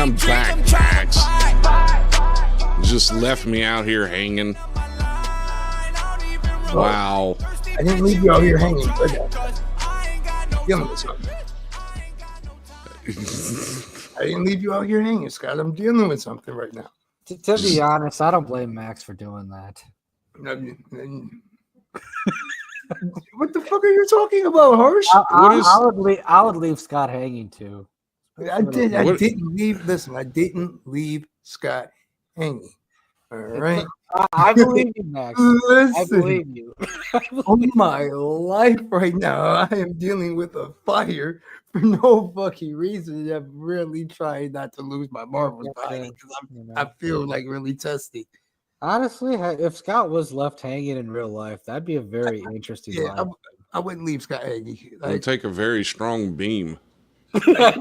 I'm back, Max. Just left me out here hanging. Wow. I didn't leave you out here hanging, but dealing with something. I didn't leave you out here hanging, Scott. I'm dealing with something right now. To be honest, I don't blame Max for doing that. What the fuck are you talking about, Harsh? I would leave Scott hanging too. I didn't leave. Listen, I didn't leave Scott hanging. All right. I believe you, Max. Listen, I believe you. Oh my life right now, I am dealing with a fire for no fucking reason. I'm really trying not to lose my marbles because I feel like really testy. Honestly, if Scott was left hanging in real life, that'd be a very interesting life. I wouldn't leave Scott hanging. It would take a very strong beam. I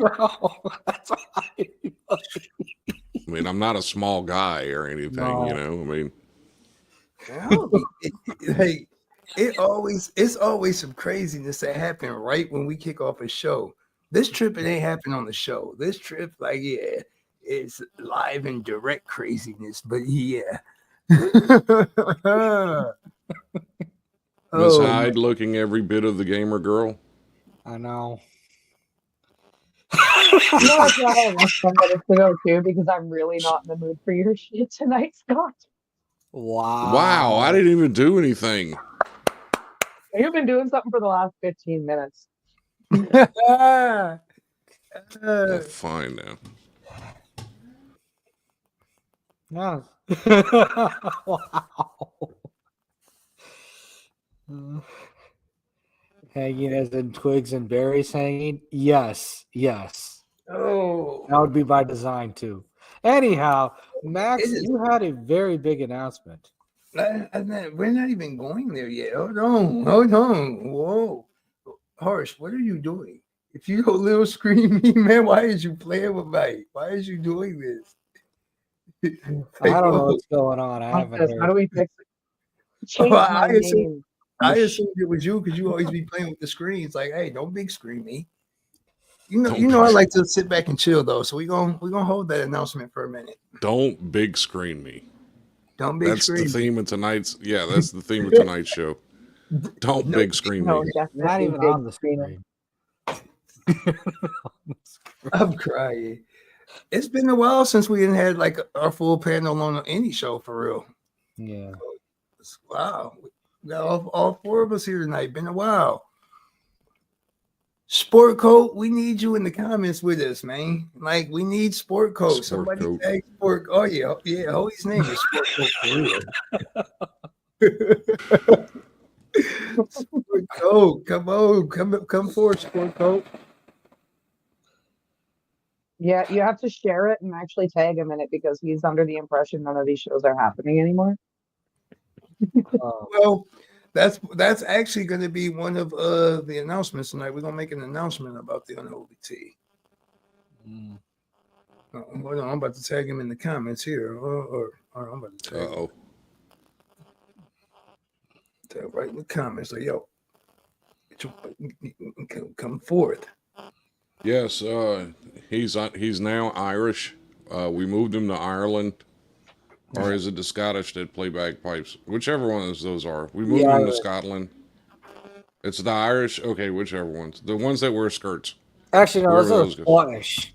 mean, I'm not a small guy or anything, you know. I mean, it's always some craziness that happen right when we kick off a show. This trip, it ain't happening on the show. This trip, it's live and direct craziness. But yeah. Miss Hyde looking every bit of the gamer girl. I know. I've got less 10 minutes to go too because I'm really not in the mood for your shit tonight, Scott. Wow, I didn't even do anything. You've been doing something for the last 15 minutes. Fine now. Yeah. Wow. Hanging as in twigs and berries hanging? Yes. Oh. That would be by design too. Anyhow, Max, you had a very big announcement. We're not even going there yet. Hold on. Whoa. Harsh, what are you doing? If you don't little scream me, man, why is you playing with me? Why is you doing this? I don't know what's going on. I haven't heard. How do we fix it? Change my name. I assumed it was you because you always be playing with the screens. Like, hey, don't big screen me. You know, I like to sit back and chill though. So we're gonna hold that announcement for a minute. Don't big screen me. Don't big screen. That's the theme of tonight's. Yeah, that's the theme of tonight's show. Don't big screen me. Not even on the screen. I'm crying. It's been a while since we didn't had like our full panel on any show for real. Yeah. Wow. We got all four of us here tonight. Been a while. Sport coat, we need you in the comments with us, man. Like, we need sport coat. Somebody tag sport. Oh yeah. Holy's name is sport coat for real. Sport coat, come on, come forward, sport coat. Yeah, you have to share it and actually tag him in it because he's under the impression none of these shows are happening anymore. Well, that's actually going to be one of the announcements tonight. We're going to make an announcement about the Unholy Tea. Hold on, I'm about to tag him in the comments here. Or I'm about to tag him. Tag right in the comments. Like, yo, come forth. Yes, he's now Irish. We moved him to Ireland. Or is it the Scottish that play bagpipes? Whichever one of those are. We moved them to Scotland. It's the Irish. Okay, whichever ones. The ones that wear skirts. Actually, no, those are Scottish.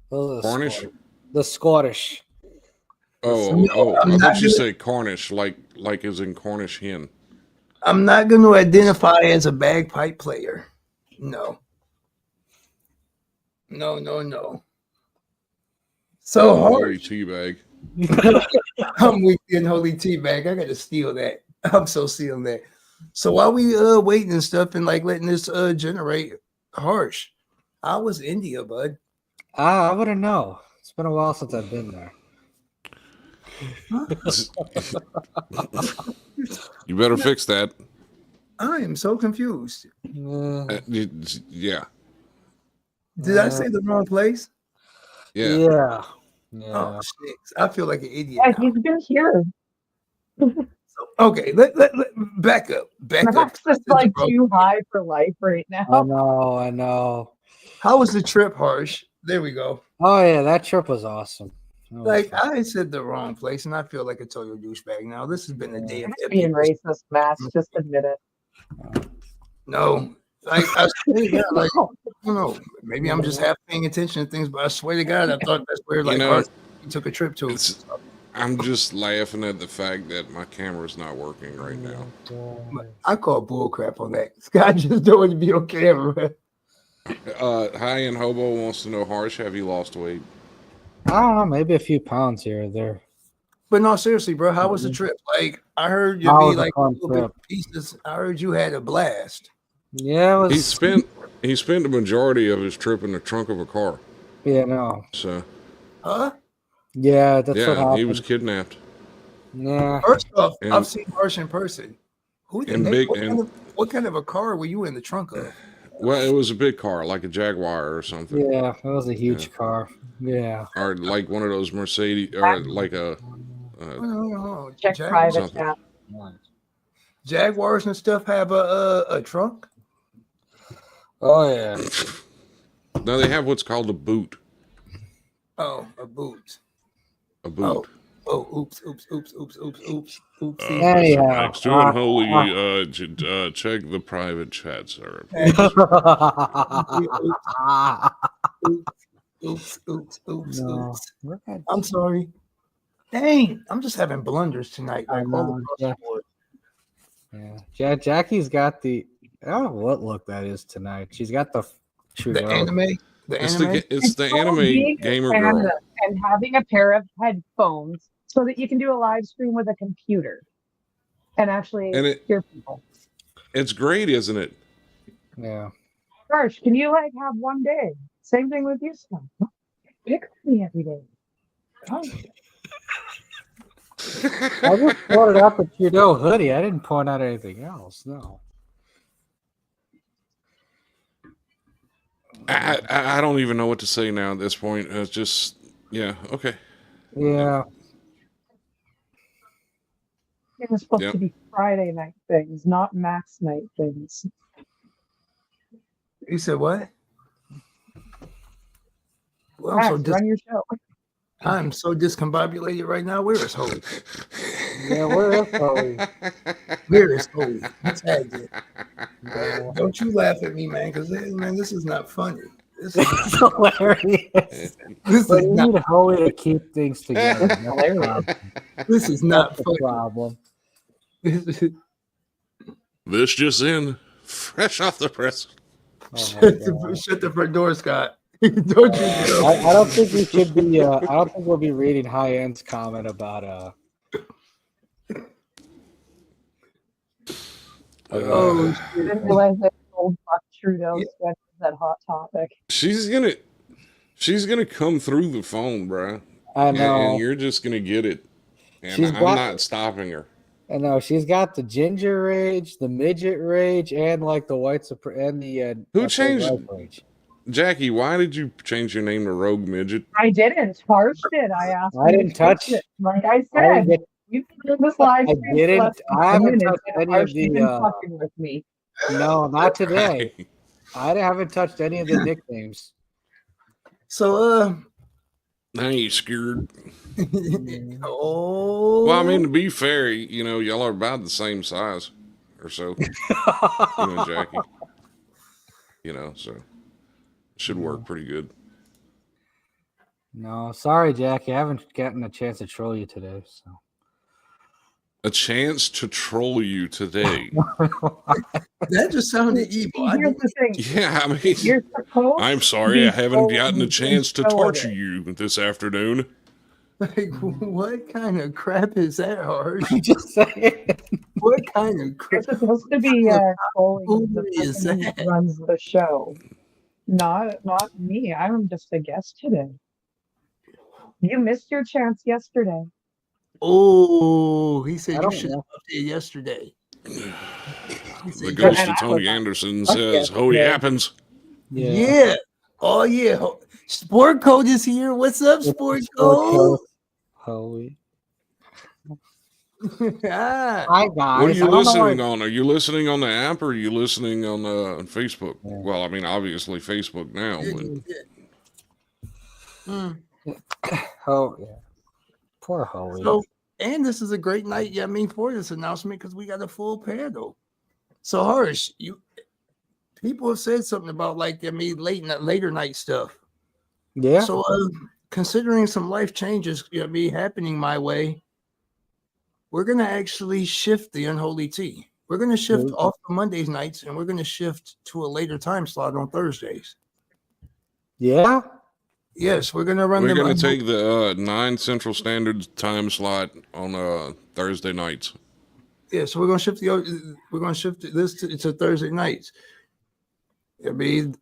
Cornish? The Scottish. Oh, I thought you said Cornish, like as in Cornish hen. I'm not going to identify as a bagpipe player. No. So hard. Tea bag. I'm with the Unholy Tea bag. I got to steal that. I'm so stealing that. So while we waiting and stuff and like letting this generate, Harsh, how was India, bud? I wouldn't know. It's been a while since I've been there. You better fix that. I am so confused. Yeah. Did I say the wrong place? Yeah. Oh, shit. I feel like an idiot. Yeah, he's been here. Okay, let back up. Max is like too high for life right now. I know. How was the trip, Harsh? There we go. Oh yeah, that trip was awesome. That was Like fun. I said the wrong place, and I feel like a total douchebag now. This has been a day of Being epic. racist, Max. Just admit it. No, like I swear to God, like No. I don't know. Maybe I'm just half paying attention to things, but I swear to God, I thought that's where You like know, our took a trip to. I'm just laughing at the fact that my camera's not working right now. I call bull crap on that. Scott just don't want to be on camera. High End Hobo wants to know, Harsh, have you lost weight? I don't know, maybe a few pounds here or there. But no, seriously, bro, how was the trip? Like I heard you How be was a like fun little bit trip? pieces. I heard you had a blast. Yeah, it He was. spent the majority of his trip in the trunk of a car. Yeah, no. So Huh? Yeah, that's what yeah, happened. he was kidnapped. Yeah. First off, And- I've seen Harsh in person. Who the And heck? big- What kind of a car were you in the trunk of? Well, it was a big car, like a Jaguar or something, Yeah, it was a huge car. Yeah. or like one of those Mercedes, or like a Oh, Check private something. chat. Jaguars and stuff have a trunk. Oh yeah. no, they have what's called a boot. Oh, a boot. A boot. Oh, oops. Oopsie. Anyhow, Maxxx2Unholy, check the private chat, sir. Oops. No, we're good. I'm sorry. Dang, I'm just having blunders tonight. I Like all know, across yeah. the board. Yeah, Jackie's got the. I don't know what look that is tonight. She's got the The Trudeau. anime. The It's anime. it's the anime being in gamer Canada girl. and having a pair of headphones so that you can do a live stream with a computer and actually And hear people. it's great, isn't it? Yeah. Gosh, can you like have one day? Same thing with you, Scott. Pick me every day. Oh. I just pointed out the Trudeau hoodie. I didn't point out anything else. No. I don't even know what to say now at this point. It's just, yeah, okay. Yeah. It was supposed Yep. to be Friday night things, not Max night things. You said what? Well, Max, run your show. I'm so discombobulated right now. Where is Holy? Yeah, where is Chloe? Where is Holy? Tag it. Yeah. Don't you laugh at me, man, because man, this is not funny. This is, It's hilarious. this But is you not. need Holy to keep things together. That's the problem. This is not That's the funny. problem. This just in, fresh off the press. Oh my God. Shut the front door, Scott. Don't you know? I don't think we should be. I don't think we'll be reading High End's comment about. Oh, I shit. didn't realize that old fuck Trudeau was that hot topic. She's gonna come through the phone, bruh. I And know. you're just gonna get it. And She's I'm got- not stopping her. I know. She's got the ginger rage, the midget rage, and like the white and the. Who changed- red rage. Jackie, why did you change your name to Rogue Midget? I didn't. Harsh did. I asked. I him didn't to touch- fix it. Like I I didn't said, get. you can do this live I stream didn't- for less than I 10 haven't minutes, touched and any of Harsh the, been fucking with me. No, not today. I haven't touched any of the nicknames. So, I ain't scared. oh. Well, I mean, to be fair, you know, y'all are about the same size or so. You and Jackie. You know, so it should work pretty good. No, sorry, Jackie. I haven't gotten a chance to troll you today. So. A chance to troll you today. That just sounded evil. I Here's didn't- the thing. Yeah, I mean, You're supposed I'm to sorry be I haven't gotten a told chance to you torture it. you this afternoon. like, what kind of crap is that, Harsh? I'm just saying. What kind of You're crap? supposed to be trolling the Who is person that? who runs the show. Not me. I'm just a guest today. You missed your chance yesterday. Oh, he I said you don't should have know. updated yesterday. He The said, ghost And of I Tony was- Anderson Fuck says, yeah. "Oh, it Yeah. happens." yeah. Oh, yeah. Sport Code is here. What's up, Sport Code? Holy. Ah, Hi, guys. What are I you don't know listening why- on? Are you listening on the app or are you listening on Facebook? Yeah. Well, I mean, obviously Facebook now. yeah, But yeah. Mm. Oh yeah, poor Holy. So, and this is a great night, yeah, I mean, for this announcement because we got a full panel. So, Harsh, people have said something about like I mean later night stuff. Yeah. So, considering some life changes be happening my way, we're gonna actually shift the Unholy Tea. We're gonna shift off of Mondays nights, and we're gonna shift to a later time slot on Thursdays. Yeah. Yes, we're gonna run We're them. going to take the 9 Central Standard Time slot on Thursday nights. Yeah, so we're gonna shift this to Thursday nights. I mean,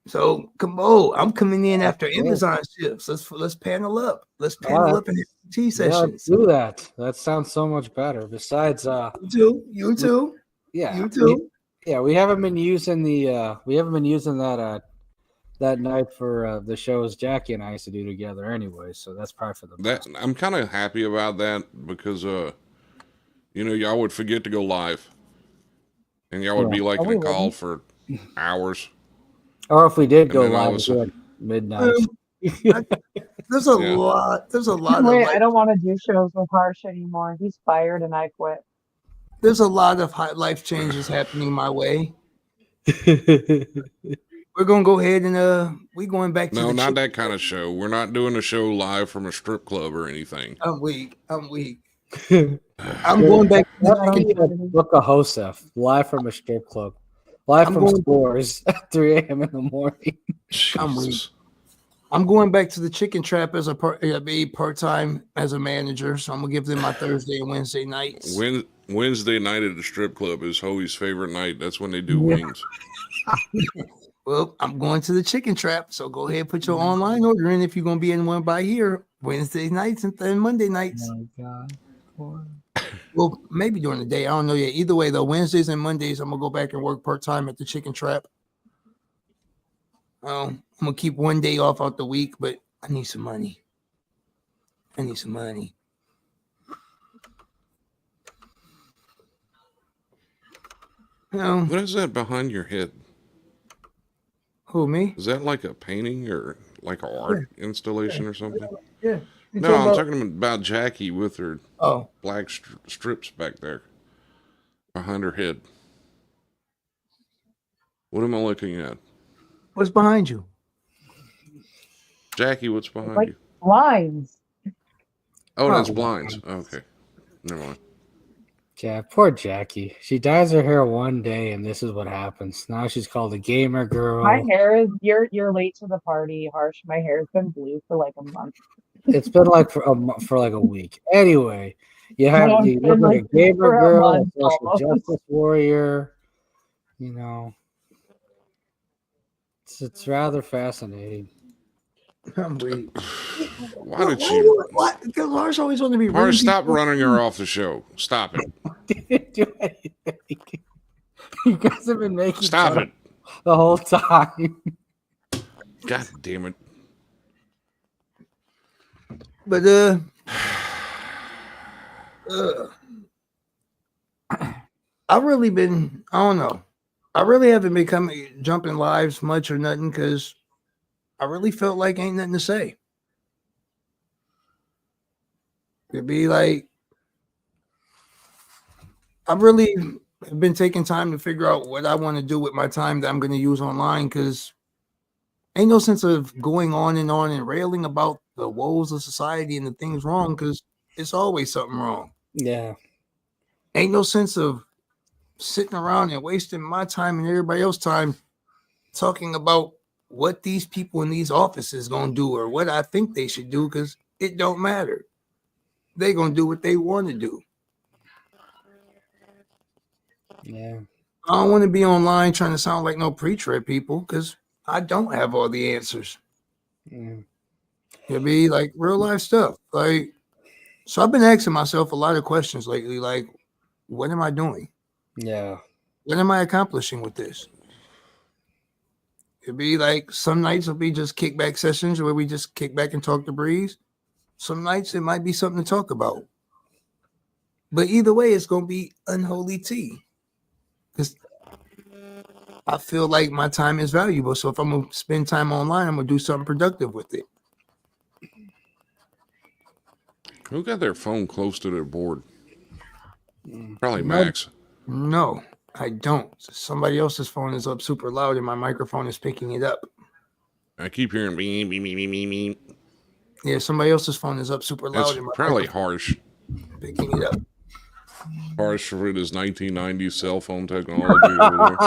so come on, I'm coming in after Amazon shifts. Let's panel up. Let's panel up in tea sessions. Yeah, do that. That sounds so much better. Besides, you too. Yeah, you too. We haven't been using that night for the shows Jackie and I used to do together anyway. So that's probably for the best. I'm kind of happy about that because y'all would forget to go live, and y'all would be like in a call for hours. Or if we did go then all of live a sudden- at midnight. There's a lot. There's a lot Wait, of I don't want to do shows with Harsh anymore. He's fired and I quit. there's a lot of life changes happening my way. We're gonna go ahead and we going back to not that kind of show. We're not doing a show live from a strip club or anything. I'm weak. I'm going back to book a Hosef live from a strip club. Live from Scores at 3 a.m. in the morning. I'm going back to the Chicken Trap as a part-time as a manager. So I'm gonna give them my Thursday and Wednesday nights. Wednesday night at the strip club is Hoey's favorite night. That's when they do wings. Well, I'm going to the Chicken Trap, so go ahead and put your online order in if you're gonna be in one by here Wednesday nights and then Monday nights. Oh my God. Well, maybe during the day. I don't know yet. Either way, though, Wednesdays and Mondays, I'm gonna go back and work part-time at the Chicken Trap. I'm gonna keep one day off out the week, but I need some money. What is that behind your head? Who, me? Is that like a painting or like an art installation or something? Yeah. No, I'm talking about Jackie with her black strips back there behind her head. What am I looking at? What's behind you? Jackie, what's behind you? Blinds. Oh, that's blinds. Okay. Never mind. Yeah, poor Jackie. She dyes her hair one day, and this is what happens. Now she's called a gamer girl. My hair is you're late to the party, Harsh. My hair's been blue for like a month. It's been like for like a week. Anyway, you look like a gamer girl, a social justice warrior. You know, it's rather fascinating. I'm weak. Why did you? What? Because Lars always wanted to be. Lars, stop running her off the show. Stop it. Didn't do anything. You guys have been making stop it the whole time. God damn it. But I've really been. I don't know. I really haven't been jumping lives much or nothing because I really felt like ain't nothing to say. It'd be like I've really been taking time to figure out what I want to do with my time that I'm going to use online because ain't no sense of going on and railing about the woes of society and the things wrong because it's always something wrong. Yeah. Ain't no sense of sitting around and wasting my time and everybody else's time talking about what these people in these offices going to do or what I think they should do because it don't matter. They going to do what they want to do. Yeah. I don't want to be online trying to sound like no preacher at people because I don't have all the answers. It'd be like real life stuff. Like, so I've been asking myself a lot of questions lately. Like, what am I doing? Yeah. What am I accomplishing with this? It'd be like some nights will be just kickback sessions where we just kick back and talk to breeze. Some nights it might be something to talk about. But either way, it's going to be unholy tea. Because I feel like my time is valuable. So if I'm gonna spend time online, I'm gonna do something productive with it. Who got their phone close to their board? Probably No, Max. no, I don't. Somebody else's phone is up super loud and my microphone is picking it up. I keep hearing beep, beep, beep, beep, beep, beep. Yeah, somebody else's phone is up super loud It's and my probably microphone harsh. is picking it up. Harsh for this 1990s cell phone technology over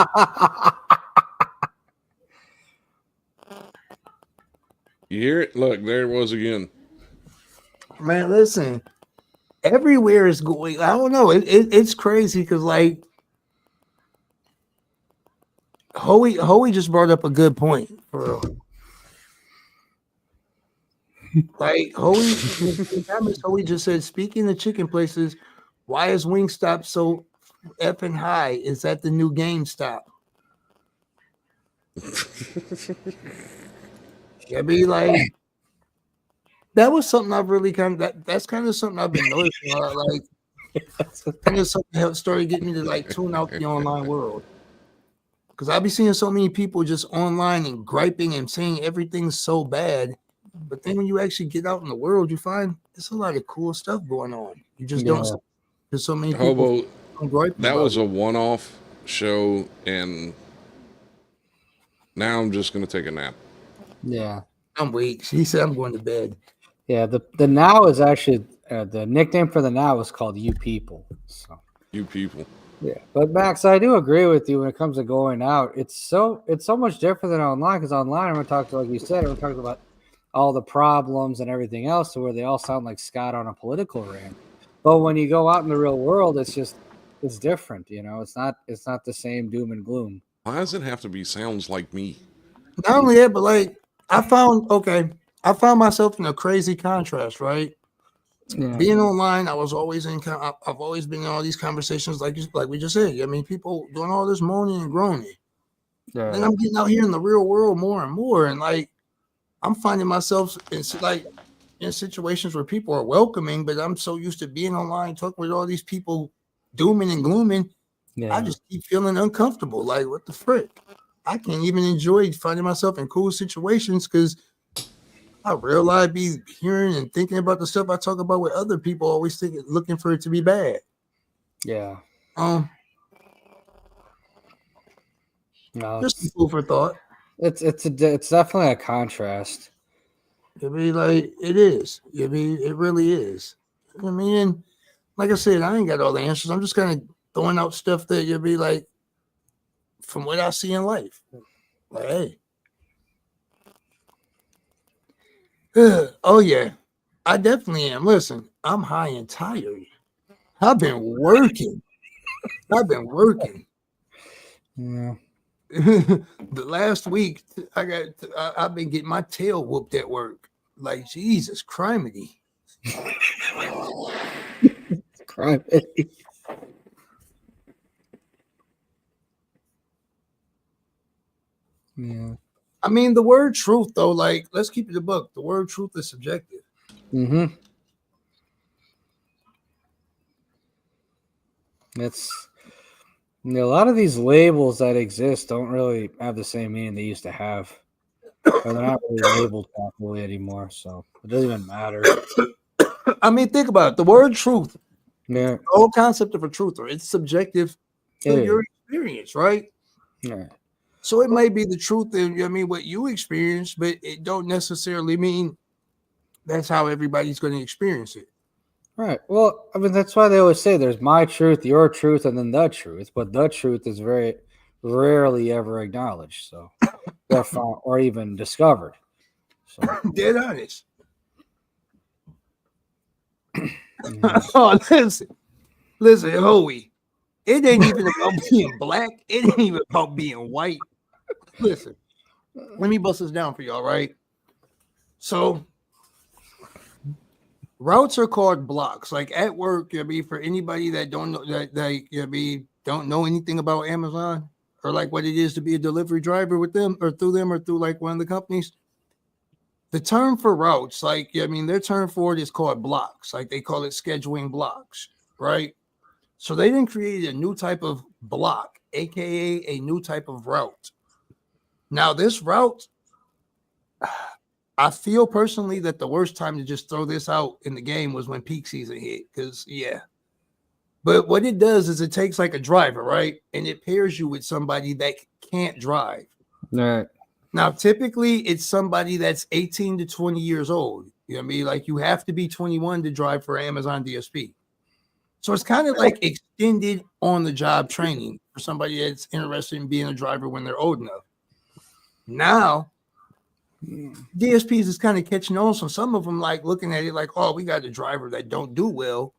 there. You hear it? Look, there it was again. Man, listen, everywhere is going. I don't know. It's crazy because like Hoey just brought up a good point for real. Like Hoey just said, speaking of chicken places, why is Wingstop so effing high? Is that the new GameStop? Yeah, be like that was something I've really that's kind of something I've been noticing. Like kind of something that started getting me to like tune out the online world. Because I be seeing so many people just online and griping and saying everything's so bad. But then when you actually get out in the world, you find there's a lot of cool stuff going on. You just don't. There's so many people Hobo, that was a one-off show, and now I'm just going to take a nap. Yeah. I'm weak. He said I'm going to bed. Yeah, the now is actually the nickname for the now is called You People. So You people. yeah, but Max, I do agree with you when it comes to going out. It's so much different than online because online we're talking, like you said, we're talking about all the problems and everything else, to where they all sound like Scott on a political rant. But when you go out in the real world, it's different. You know, it's not the same doom and gloom. Why does it have to be sounds like me? Not only that, but like I found myself in a crazy contrast, right? Yeah. Being online, I've always been in all these conversations, like we just said. I mean, people doing all this moaning and groaning. Yeah. Then I'm getting out here in the real world more and more, and like I'm finding myself in situations where people are welcoming, but I'm so used to being online, talking with all these people, dooming and glooming. Yeah. I just keep feeling uncomfortable. Like, what the frick? I can't even enjoy finding myself in cool situations because I realize be hearing and thinking about the stuff I talk about with other people, always looking for it to be bad. Yeah. No, just food for thought. It's definitely a contrast. I mean, like it is. I mean, it really is. I mean, like I said, I ain't got all the answers. I'm just kind of throwing out stuff that you'll be like, from what I see in life. Like, hey. Oh yeah, I definitely am. Listen, I'm high and tired. I've been working. Yeah. The last week, I've been getting my tail whooped at work. Like Jesus, criminy. Criminy. Yeah. I mean, the word truth, though, like, let's keep it a book. The word truth is subjective. Mm-hmm. It's a lot of these labels that exist don't really have the same meaning they used to have. Or they're not really labeled properly anymore, so it doesn't even matter. I mean, think about it. The word truth. Yeah. The whole concept of a truther, it's subjective to your experience, right? Yeah. So it might be the truth in what you experience, but it don't necessarily mean that's how everybody's going to experience it. Right. Well, I mean, that's why they always say there's my truth, your truth, and then the truth. But the truth is very rarely ever acknowledged, so or even discovered. So dead honest. Oh, listen, Hoey. It ain't even about being black. It ain't even about being white. Listen, let me bust this down for y'all, right? So routes are called blocks. Like at work, for anybody that don't know don't know anything about Amazon or like what it is to be a delivery driver with them or through like one of the companies. The term for routes, their term for it is called blocks. Like they call it scheduling blocks, right? So they didn't create a new type of block. aka a new type of route. Now, this route, I feel personally that the worst time to just throw this out in the game was when peak season hit. Because, yeah. But what it does is it takes like a driver, right? And it pairs you with somebody that can't drive. Right. Now, typically, it's somebody that's 18 to 20 years old. You know what I mean? Like, you have to be 21 to drive for Amazon DSP. So it's kind of like extended on-the-job training for somebody that's interested in being a driver when they're old enough. Now, DSPs is kind of catching on. So some of them like looking at it like, oh, we got a driver that don't do well,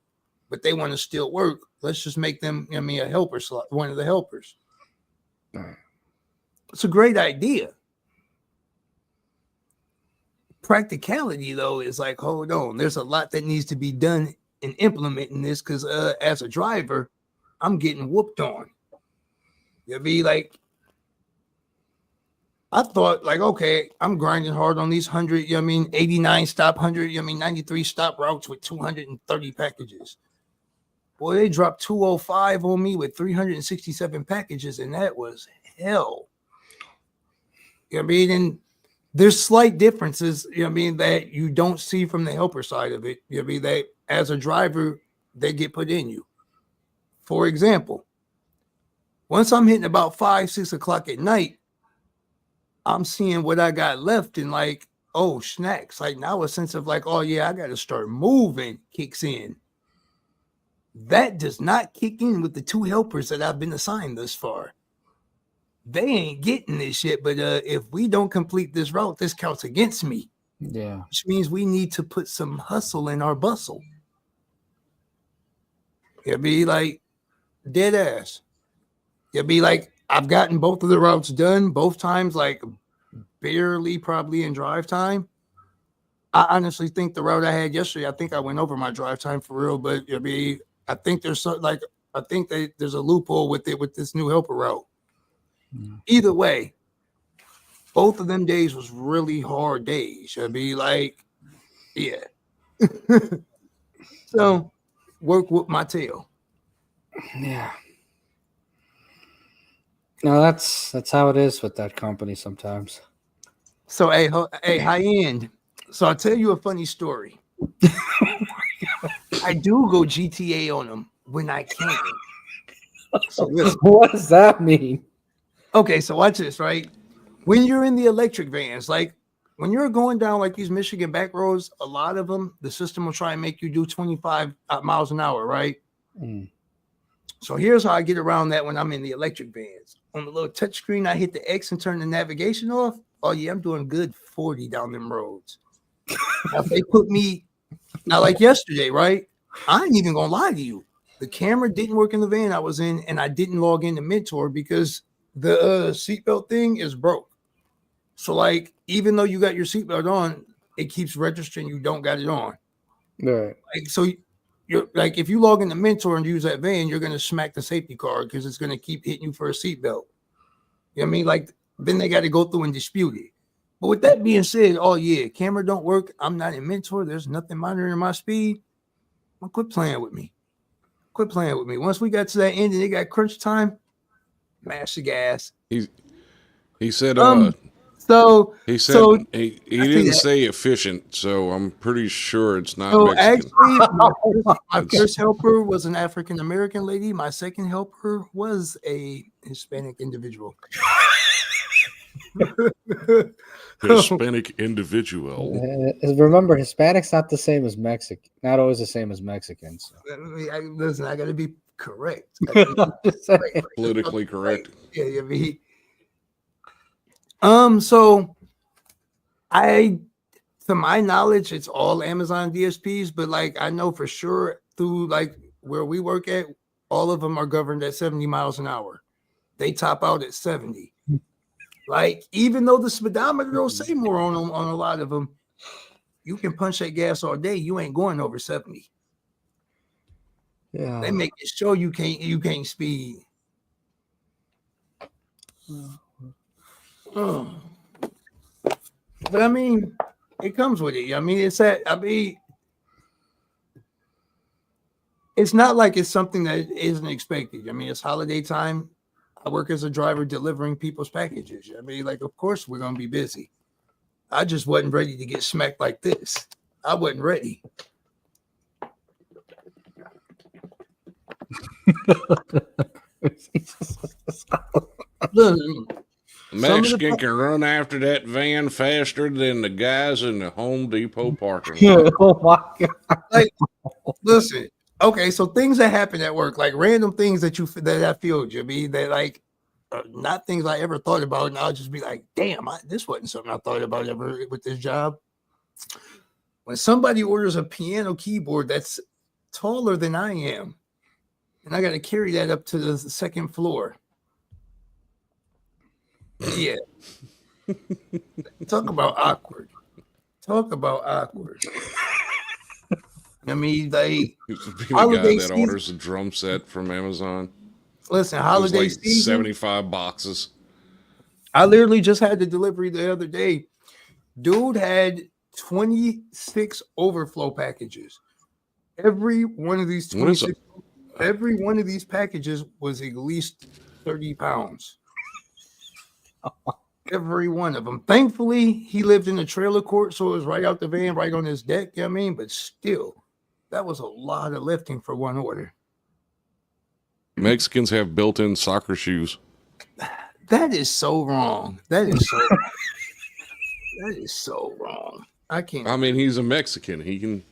but they want to still work. Let's just make them, I mean, a helper slot, one of the helpers. It's a great idea. Practicality, though, is like, hold on. There's a lot that needs to be done in implementing this because as a driver, I'm getting whooped on. You'll be like, I thought, like, okay, I'm grinding hard on these 100, you know what I mean, 89 stop, 100, you know what I mean, 93 stop routes with 230 packages. Boy, they dropped 205 on me with 367 packages, and that was hell. You know what I mean? And there's slight differences, you know what I mean, that you don't see from the helper side of it. You know what I mean? That as a driver, they get put in you. For example, once I'm hitting about 5, 6 o'clock at night, I'm seeing what I got left and like, oh, snacks. Like now a sense of like, oh yeah, I got to start moving kicks in. That does not kick in with the 2 helpers that I've been assigned thus far. They ain't getting this shit, but if we don't complete this route, this counts against me. Yeah. Which means we need to put some hustle in our bustle. It'll be like dead ass. It'll be like, I've gotten both of the routes done both times, like barely probably in drive time. I honestly think the route I had yesterday, I think I went over my drive time for real, but it'll be, I think there's so, like, I think there's a loophole with it with this new helper route. Either way, both of them days was really hard days. It'll be like, yeah. So work with my tail. Yeah. No, that's how it is with that company sometimes. So, hey, high end. So I'll tell you a funny story. I do go GTA on them when I can. So listen. What does that mean? Okay, so watch this, right? When you're in the electric vans, like when you're going down like these Michigan back roads, a lot of them, the system will try and make you do 25 miles an hour, right? So here's how I get around that when I'm in the electric vans. On the little touch screen, I hit the X and turn the navigation off. Oh yeah, I'm doing good 40 down them roads. Now, if they put me, now like yesterday, right? I ain't even gonna lie to you. The camera didn't work in the van I was in, and I didn't log into Mentor because the seatbelt thing is broke. So like, even though you got your seatbelt on, it keeps registering you don't got it on. Right. Like, so you're like, if you log into Mentor and use that van, you're gonna smack the safety card because it's gonna keep hitting you for a seatbelt. You know what I mean? Like, then they got to go through and dispute it. But with that being said, oh yeah, camera don't work. I'm not in Mentor. There's nothing monitoring my speed. Well, quit playing with me. Quit playing with me. Once we got to that end and it got crunch time, mash the gas. He said So he said so he didn't say efficient, so I'm pretty sure it's not so Mexican. actually my first helper was an African American lady. My second helper was a Hispanic individual. Hispanic individual. Remember, Hispanic's not the same as Mexican. Not always the same as Mexicans. Listen, I got to be correct. Politically correct. Yeah, so to my knowledge, it's all Amazon DSPs, but like I know for sure through like where we work at, all of them are governed at 70 miles an hour. They top out at 70. Like, even though the speedometer will say more on them, on a lot of them, you can punch that gas all day. You ain't going over 70. Yeah. They make it show you can't speed. But I mean, it comes with it. I mean, it's not like it's something that isn't expected. I mean, it's holiday time. I work as a driver delivering people's packages. I mean, like, of course we're gonna be busy. I just wasn't ready to get smacked like this. I wasn't ready. Listen, Mexican can run after that van faster than the guys in the Home Depot parking lot. Oh my god! like, listen. Okay, so things that happen at work, like random things that I feel, Jimmy, that like not things I ever thought about, and I'll just be like, damn, this wasn't something I thought about ever with this job. When somebody orders a piano keyboard that's taller than I am, and I got to carry that up to the second floor. Yeah. Talk about awkward. Talk about awkward. I mean, like, Being a guy that orders a drum set from Amazon. Listen, holiday like season, 75 boxes. I literally just had the delivery the other day. Dude had 26 overflow packages. Every one of these 26, every one of these packages was at least 30 pounds. Every one of them. Thankfully, he lived in a trailer court, so it was right out the van, right on his deck. You know what I mean? But still, that was a lot of lifting for one order. Mexicans have built-in soccer shoes. That is so wrong. That is so that is so wrong. I can't. I mean, he's a Mexican. He can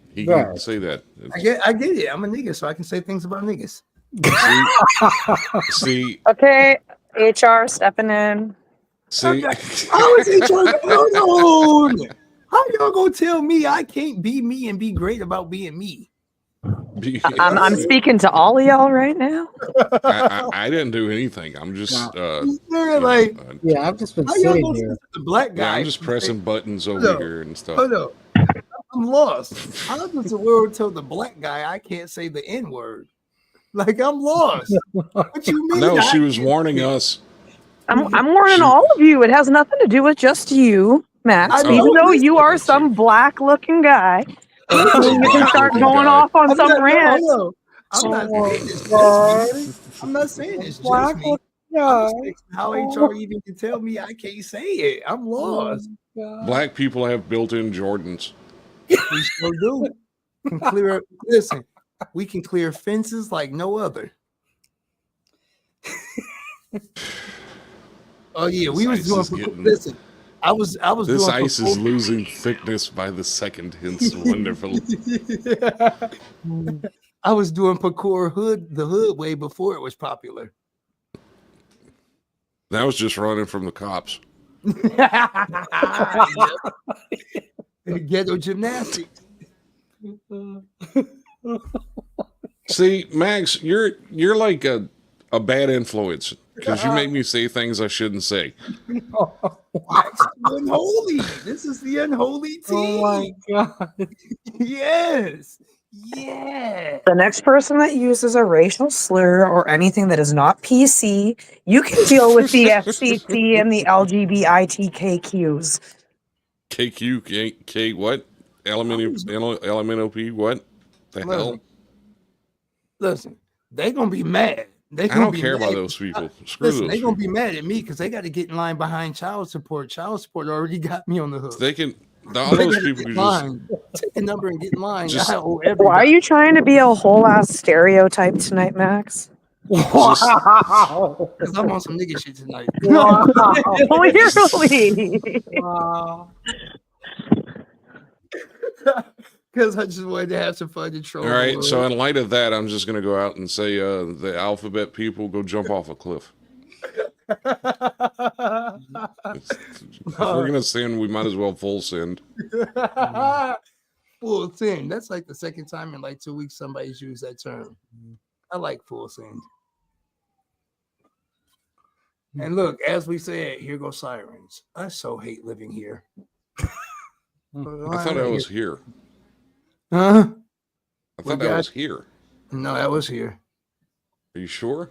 say that. I get it. I'm a nigga, so I can say things about niggas. See. Okay, HR stepping in. See. How is HR? Hold on. How y'all gonna tell me I can't be me and be great about being me? I'm speaking to all of y'all right now. I didn't do anything. I'm just I'm just been sitting here. The black guy. Yeah, I'm just pressing buttons over here and stuff. Hold up. I'm lost. How does the world tell the black guy I can't say the N-word? Like, I'm lost. What you mean? No, she was warning us. I'm warning all of you. It has nothing to do with just you, Max. Even though you are some black-looking guy, you can start going off on some rant. I'm not saying this. I'm not saying it's just me. How HR even can tell me I can't say it? I'm lost. Black people have built-in Jordans. We still do. Listen, we can clear fences like no other. Oh yeah, we was doing. Listen, I was. This doing ice is losing thickness by the second. It's wonderful. I was doing parkour the hood way before it was popular. That was just running from the cops. Ghetto gymnastics. See, Max, you're like a bad influence because you make me say things I shouldn't say. Unholy. This is the Unholy Tea. Oh my god. Yes. Yeah. The next person that uses a racial slur or anything that is not PC, you can deal with the FCC and the LGBTQs. KQ, K what? LMNOP, what? The hell? Listen, they gonna be mad. I don't care about those people. Screw those they're gonna be mad at me because they got to get in line behind child support. Child support already got me on the hook. They can. All those people can just take a number and get in line. Why are you trying to be a whole ass stereotype tonight, Max? Wow. Because I'm on some nigga shit tonight. Wow. Clearly. Wow. Because I just wanted to have some fun and troll. All right, so in light of that, I'm just going to go out and say the alphabet people go jump off a cliff. If we're going to send, we might as well full send. Full send. That's like the second time in like 2 weeks somebody's used that term. I like full send. And look, as we said, here go sirens. I so hate living here. I thought I was here. Huh? I thought that was here. No, that was here. Are you sure?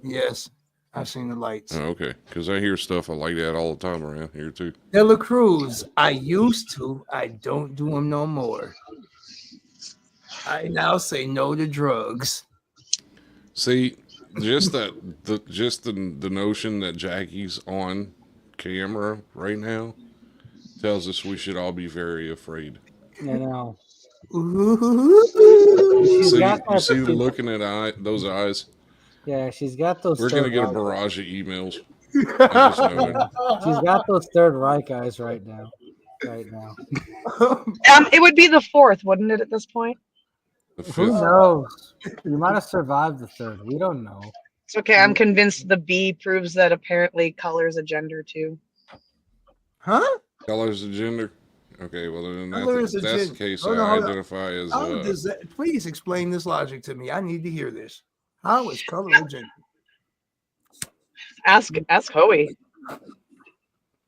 Yes. I've seen the lights. Oh, okay. Because I hear stuff like that all the time around here, too. Dela Cruz. I used to. I don't do them no more. I now say no to drugs. See, just the notion that Jackie's on camera right now tells us we should all be very afraid. You know. Ooh. So got you see that- looking at those eyes? Yeah, she's got those. We're gonna Third get a Reich- barrage of emails. I just know it. She's got those Third Reich eyes right now. Right now. It would be the fourth, wouldn't it, at this point? The Who fifth. knows? You might have survived the third. We don't know. It's okay. I'm convinced the B proves that apparently color's a gender too. Huh? Color's a gender. Okay, well then Color that's is a the gender. case. Hold I on, hold on. identify as. How does that? Please explain this logic to me. I need to hear this. How is color a gender? Ask Hoey.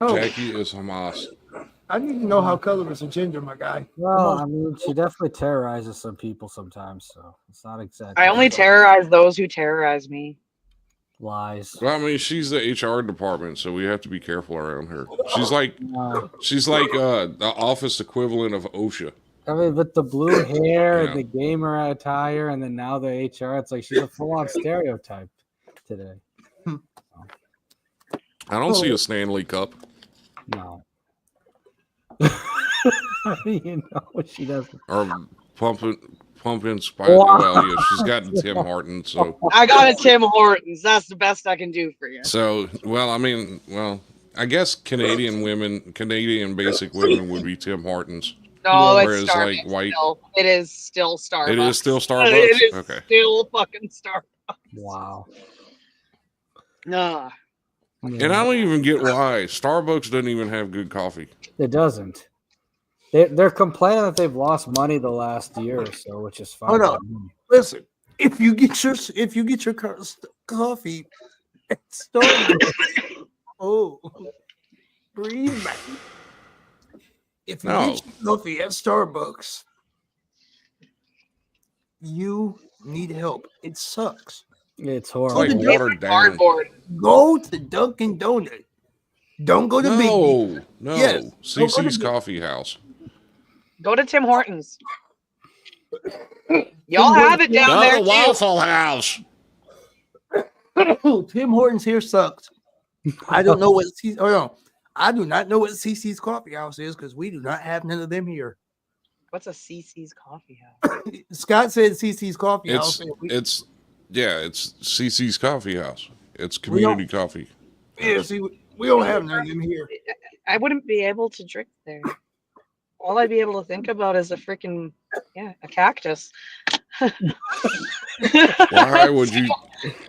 Oh, Jackie is Hamas. I need to know how color is a gender, my guy. Well, I mean, she definitely terrorizes some people sometimes, so it's not exactly. I only terrorize those who terrorize me. lies. Well, I mean, she's the HR department, so we have to be careful around her. She's like No. the office equivalent of OSHA. I mean, with the blue hair Yeah. and the gamer attire, and then now the HR, it's like she's a full-on stereotype today. I don't see a Stanley Cup. No. You know, she doesn't. Or pumping spice. Wow. Well, yeah, she's got Tim Hortons, so I got a Tim Hortons. That's the best I can do for you. I guess Canadian basic women would be Tim Hortons. No, Whereas, it's Starbucks. like, white- Still. It is still Starbucks. It is still Starbucks? It is Okay. still fucking Starbucks. Wow. Nah. And I don't even get why Starbucks doesn't even have good coffee. It doesn't. They're complaining that they've lost money the last year or so, which is fine. Hold on. Listen, if you get your coffee at Starbucks, oh, breathe, man. If you No. get your coffee at Starbucks, you need help. It sucks. It's It's horrible. like It's watered down. Cardboard. Go to Dunkin' Donut. Don't go to Big B. No. Yes. Don't go to CC's Big- Coffee House. Go to Tim Hortons. Y'all have it down there too. Waffle House. Tim Hortons here sucks. I don't know what I do not know what CC's Coffee House is because we do not have none of them here. What's a CC's coffee house? Scott said CC's Coffee House. It's CC's Coffee House. It's community coffee. Yeah, see, we don't have none of them here. I wouldn't be able to drink there. All I'd be able to think about is a freaking a cactus. Why would you?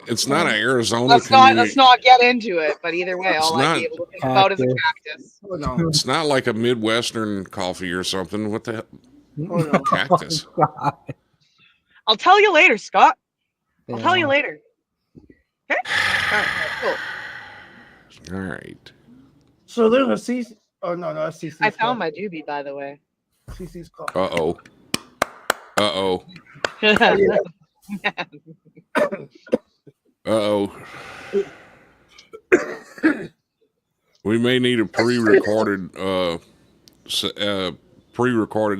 It's not an Arizona Let's community. not get into it. But either way, all I'd not be able to think about is a cactus. Oh, no. It's not like a Midwestern coffee or something. What the hell? Oh, no. Cactus. God. I'll tell you later, Scott. I'll Yeah. tell you later. Okay. All right. Cool. All right. So there's a CC. Oh, no, that's CC's I found Coffee. my doobie, by the way. CC's Coffee. Uh-oh. Uh-oh. Uh-oh. We may need a pre-recorded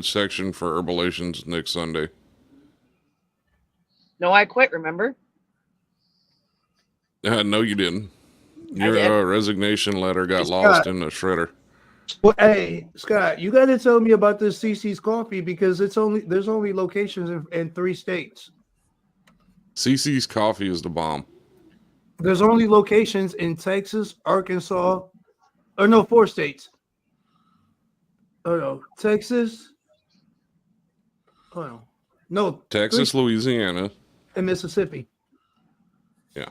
section for Herbalations next Sunday. No, I quit. Remember? No, you didn't. I Your did. Resignation letter got It's lost got- in the shredder. Well, hey, Scott, you got to tell me about this CC's Coffee because there's only locations in 3 states. CC's Coffee is the bomb. There's only locations in Texas, Arkansas, or no, 4 states. Oh no, Texas. Oh no, no, Texas, Louisiana. and Mississippi. Yeah.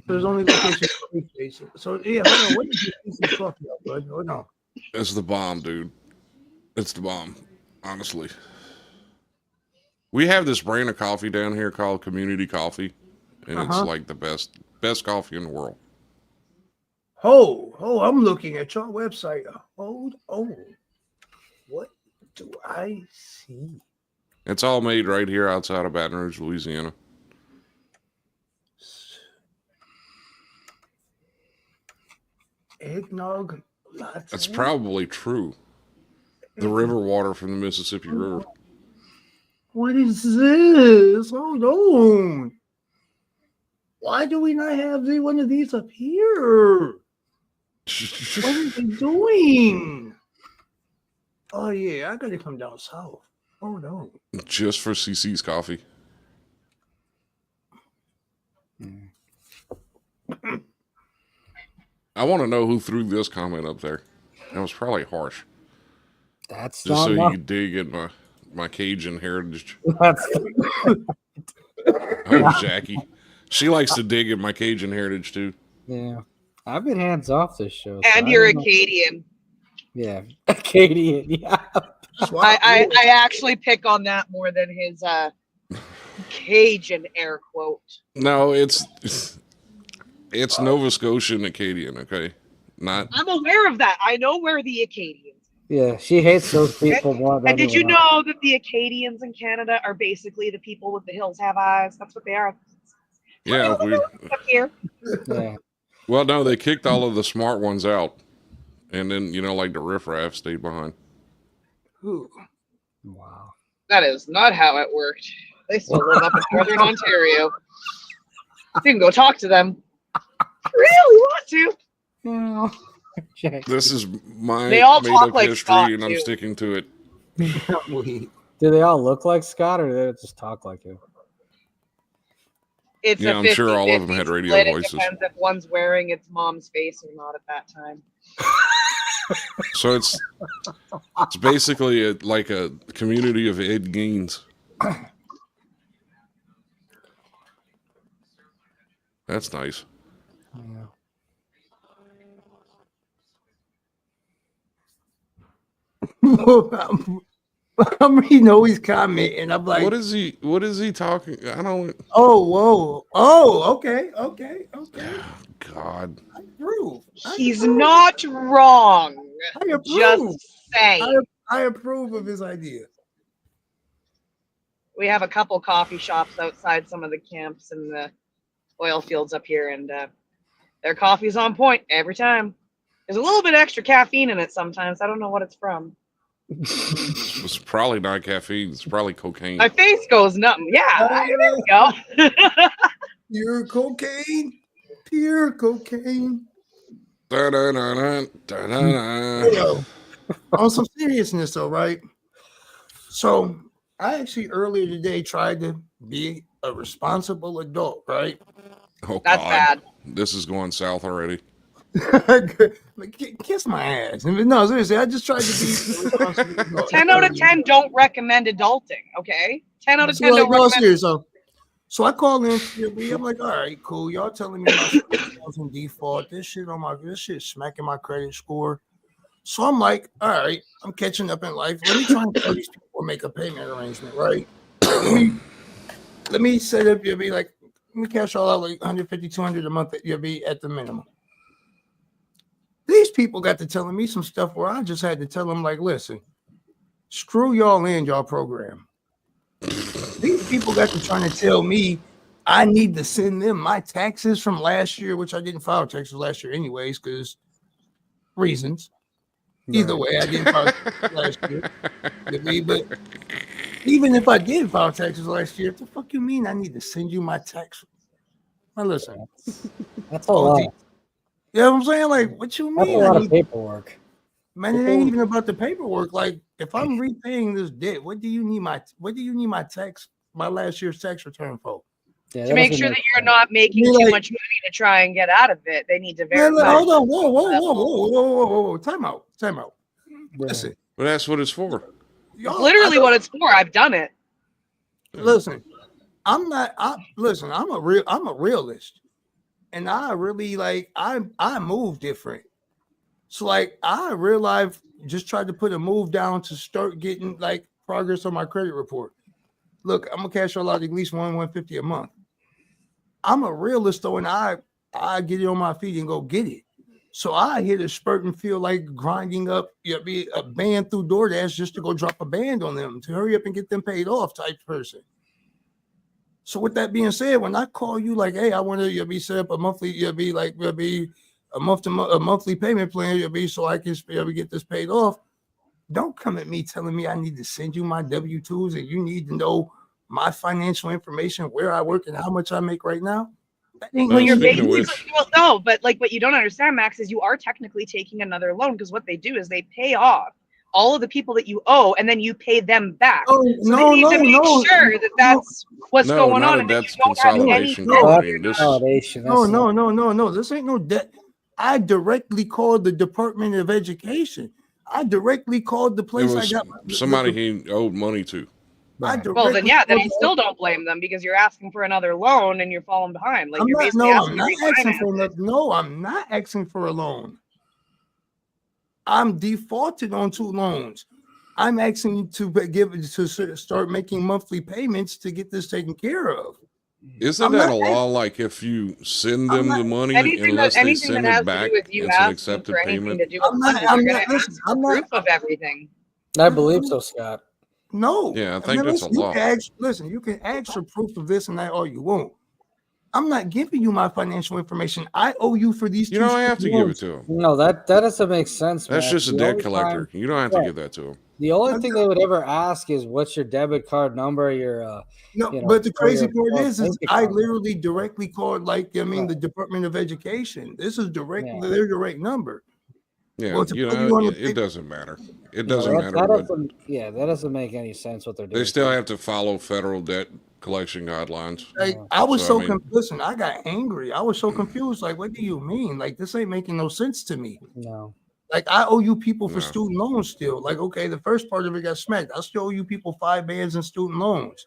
There's only locations in 3 states. So yeah, hold on. What is this CC's Coffee, bud? Oh no. It's the bomb, dude. It's the bomb, honestly. We have this brand of coffee down here called Community Coffee, and it's like the best coffee in the world. Oh, I'm looking at your website. Hold on. What do I see? It's all made right here outside of Baton Rouge, Louisiana. Eggnog latte. That's probably true. The river water from the Mississippi River. What is this? Hold on. Why do we not have one of these up here? What are they doing? Oh yeah, I gotta come down south. Oh no. Just for CC's coffee. I want to know who threw this comment up there. That was probably harsh. That's just so not you could dig at my Cajun heritage. That's Oh, Jackie. She likes to dig at my Cajun heritage too. yeah. I've been hands off this show. So And you're Acadian. Yeah, Acadian. Yeah. I actually pick on that more than his Cajun air quote. No, it's Nova Scotian Acadian. Okay, not. I'm aware of that. I know where the Acadians. Yeah, she hates those people more than. And did you know that the Acadians in Canada are basically the people with the hills have eyes? That's what they are. Yeah, Up here. Yeah. Well, no, they kicked all of the smart ones out, and then like the riffraff stayed behind. Ooh. Wow. That is not how it worked. They still live up in Northern Ontario. You can go talk to them. Really want to? No. This is my They all talk made-up like history, Scott, and I'm too. sticking to it. Do they all look like Scott, or do they just talk like him? It's Yeah, a I'm sure all of them 50-50 had radio split. voices. It depends if one's wearing its mom's face or not at that time. So it's basically like a community of Ed Geins. That's nice. Yeah. I'm reading Always comment, and I'm like, What is he talking? I don't. oh, whoa, oh, okay. God. I approve. He's not wrong. I approve. Just saying. I approve of his idea. We have a couple coffee shops outside some of the camps and the oil fields up here, and their coffee's on point every time. There's a little bit extra caffeine in it sometimes. I don't know what it's from. It's probably not caffeine. It's probably cocaine. My face goes numb. Yeah, there we go. Pure cocaine. Pure cocaine. Da-da-da-da, da-da-da. Yo, on some seriousness though, right? So I actually earlier today tried to be a responsible adult, right? Oh, That's God. bad. This is going south already. Like, kiss my ass. No, seriously, I just tried to be a responsible adult. 10 out of 10 don't recommend adulting, okay? 10 out of 10 don't no, recommend. serious. So I call in CLB. I'm like, all right, cool. Y'all telling me my was in default. This shit smacking my credit score. So I'm like, all right, I'm catching up in life. Let me try and tell these people make a payment arrangement, right? Let me set up. You'll be like, let me cash all out like 150, 200 a month. You'll be at the minimum. These people got to telling me some stuff where I just had to tell them, like, listen, screw y'all and y'all program. These people got to trying to tell me I need to send them my taxes from last year, which I didn't file taxes last year anyways, because reasons. Either way, I didn't file taxes last year. But even if I did file taxes last year, what the fuck you mean I need to send you my tax? Now listen. That's a lot. You know what I'm saying? Like, what you mean? That's a lot of paperwork. Man, it ain't even about the paperwork. Like, if I'm repaying this debt, what do you need my last year's tax return for? Yeah, To make sure that you're not making too much money to try and get out of it, they need to verify. Hold on, whoa. Time out. Yeah. Listen. But that's what it's for. Literally what it's for. I've done it. Listen, I'm a realist. And I really I move different. So like I real life just tried to put a move down to start getting like progress on my credit report. Look, I'm gonna cash out at least $150 a month. I'm a realist though, and I get it on my feet and go get it. So I hit a spurt and feel like grinding up be a band through DoorDash just to go drop a band on them to hurry up and get them paid off type person. So with that being said, when I call you like, hey, I want to be set up a monthly, a monthly payment plan, so I can get this paid off. Don't come at me telling me I need to send you my W-2s and you need to know my financial information, where I work and how much I make right now. That ain't No, when You're you're speaking of basically which, well, no, but like what you don't understand, Max, is you are technically taking another loan because what they do is they pay off all of the people that you owe, and then you pay them back. Oh, So they no, need to no, make no, sure that no, that's what's no, going not on, a and that you debts don't have any consolidation debt. no, company. This, Validation. no, That's no, no, no, no. This ain't no debt. I directly called the Department of Education. I directly called the it place I was got somebody he owed money to. I right. Well, then directly yeah, then called I still don't blame them because you're asking for another loan and you're falling behind. Like I'm you're not. basically No, I'm asking to not asking refinance for it. no. I'm not asking for a loan. I'm defaulted on 2 loans. I'm asking to start making monthly payments to get this taken care of. Isn't I'm that not. a law? Like if you send I'm them not. the money, unless they Anything that send it has to do back, with you it's an asking for accepted anything payment. to do with I'm not. money, they're I'm gonna not. Listen. ask for I'm not. proof of everything. I believe so, Scott. No. Yeah, I I think mean, that's a listen. You law. can ask. Listen. You can ask for proof of this and that all you want. I'm not giving you my financial information. I owe you for these You 2 don't have to give it loans. to them. No, that doesn't make sense, That's man. just a The debt only collector. time, You don't have to yeah, give that to them. the only thing they would ever ask is what's your debit card number, your No, you know, but the or crazy your part or is bank I account. literally directly called, like, I mean, Right. the Department of Education. This is Yeah. their direct number. Yeah, Well, to you put know, you on the it paper, doesn't matter. It Yeah, doesn't matter, but that doesn't make any sense what they're they doing. still have to follow federal debt collection guidelines. like, Yeah. I was So, I so mean, listen, I got angry. I was so confused. Like, what do you mean? Like, this ain't making no sense to me. No. Like, I owe you people for no. student loans still. Like, okay, the first part of it got smacked. I still owe you people 5 bands in student loans.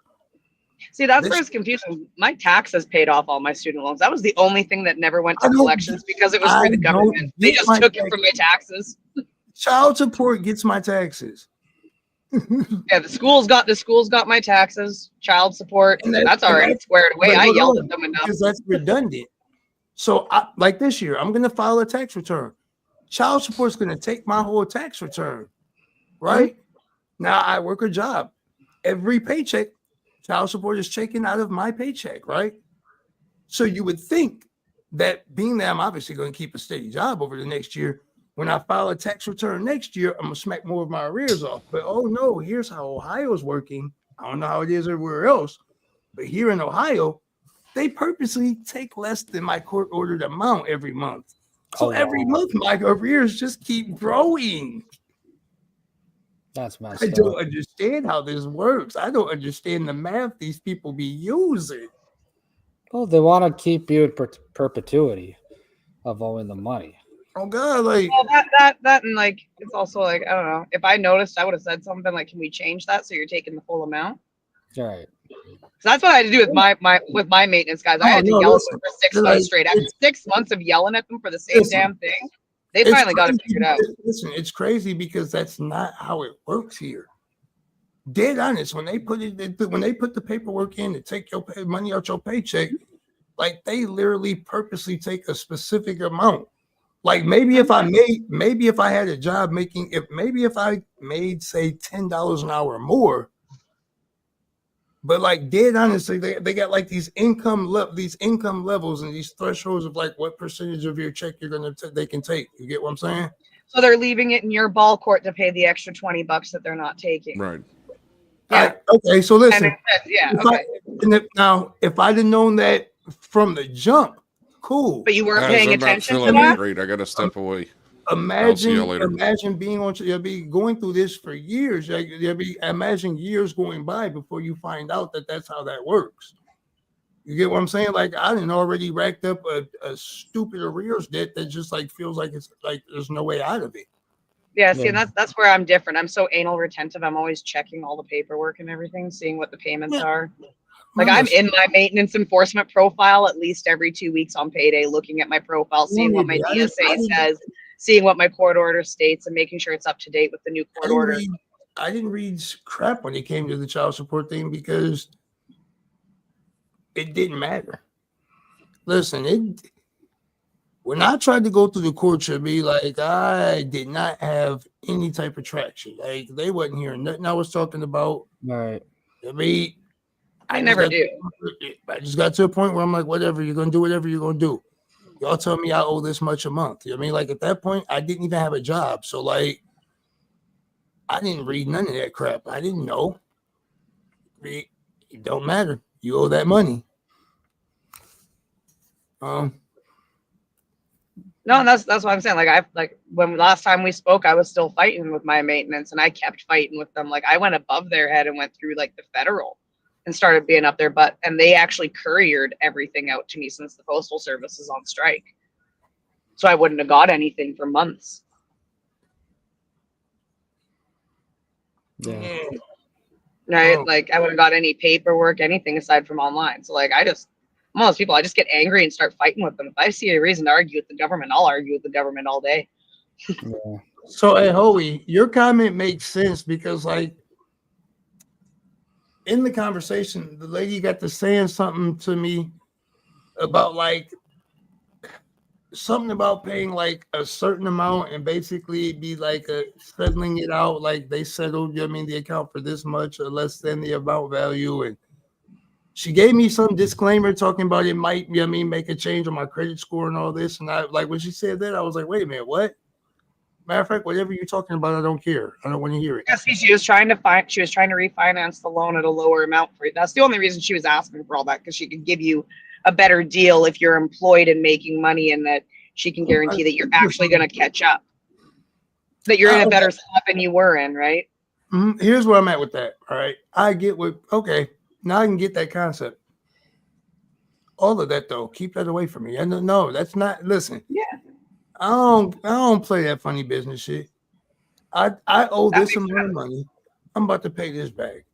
See, that's where This it's confusing. My taxes paid off all my student loans. That was the only thing that never went I to don't collections because it was I through the government. don't They get just my took it tax. from my taxes. Child support gets my taxes. Yeah, the schools got my taxes, child support. And That's and already squared away. but I hold yelled at on, them enough. because that's redundant. So, like this year, I'm going to file a tax return. Child support is going to take my whole tax return, right? Now I work a job. Every paycheck, child support is taken out of my paycheck, right? So you would think that being that I'm obviously going to keep a steady job over the next year, when I file a tax return next year, I'm going to smack more of my arrears off. But oh no, here's how Ohio's working. I don't know how it is everywhere else, but here in Ohio, they purposely take less than my court ordered amount every month. So every month, my arrears just keep growing. That's I messed don't up. understand how this works. I don't understand the math these people be using. Well, they want to keep you in perpetuity of owing the money. Oh God, like Well, that and like it's also like I don't know. If I noticed, I would have said something like, "Can we change that so you're taking the full amount?" All right. So that's what I had to do with my maintenance guys. I had to yell at them for 6 like, months straight. After 6 months of yelling at them for the same damn thing, they finally got it figured out. Listen, it's crazy because that's not how it works here. Dead honest, when they put the paperwork in to take your money out your paycheck, like they literally purposely take a specific amount. Like maybe if I had a job making, if I made say $10 an hour more, but like dead honestly, they got like these income levels and these thresholds of like what percentage of your check they can take. You get what I'm saying? So they're leaving it in your ball court to pay the extra $20 that they're not taking. Right. Yeah. Okay. So listen. Okay. If I'd have known that from the jump, cool. But you weren't Guys, paying I'm not attention to feeling that. great. I got to step away. I'll see you later. Imagine being you'll be going through this for years. Imagine years going by before you find out that that's how that works. You get what I'm saying? Like I didn't already racked up a stupid arrears debt that just like feels like it's like there's no way out of it. Yeah, see, and that's where I'm different. I'm so anal retentive. I'm always checking all the paperwork and everything, seeing what the payments are. Like I'm in my maintenance enforcement profile at least every 2 weeks on payday, looking at my profile, seeing what my DSA says, seeing what my court order states, and making sure it's up to date with the new court order. I didn't read crap when it came to the child support thing because it didn't matter. Listen, when I tried to go through the court, should be like I did not have any type of traction. Like they wasn't hearing nothing I was talking about. All right. I never do. I just got to a point where I'm like, whatever, you're gonna do whatever you're gonna do. Y'all tell me I owe this much a month. You know what I mean? Like at that point, I didn't even have a job. So like I didn't read none of that crap. I didn't know. It don't matter. You owe that money. No, that's what I'm saying. Like when last time we spoke, I was still fighting with my maintenance, and I kept fighting with them. Like I went above their head and went through like the federal and started being up their butt, and they actually couriered everything out to me since the postal service is on strike. So I wouldn't have got anything for months. Yeah. Right? Like I wouldn't have got any paperwork, anything aside from online. So like I'm one of those people, I just get angry and start fighting with them. If I see a reason to argue with the government, I'll argue with the government all day. Yeah. So, hey, Hoey, your comment makes sense because, like, in the conversation, the lady got to saying something to me about, like, something about paying, like, a certain amount and basically be, like, settling it out. Like, they settled, the account for this much or less than the amount value. And she gave me some disclaimer talking about it might, make a change on my credit score and all this. And I, like, when she said that, I was like, wait a minute, what? Matter of fact, whatever you're talking about, I don't care. I don't want to hear it. Yeah, see, she was trying to refinance the loan at a lower amount for it. That's the only reason she was asking for all that, because she could give you a better deal if you're employed and making money, and that she can guarantee that you're actually going to catch up, that you're in a better spot than you were in, right? Here's where I'm at with that. All right, I get okay, now I can get that concept. All of that though, keep that away from me. I no, that's not. Listen, yeah. I don't play that funny business shit. I owe this amount of money. I'm about to pay this back.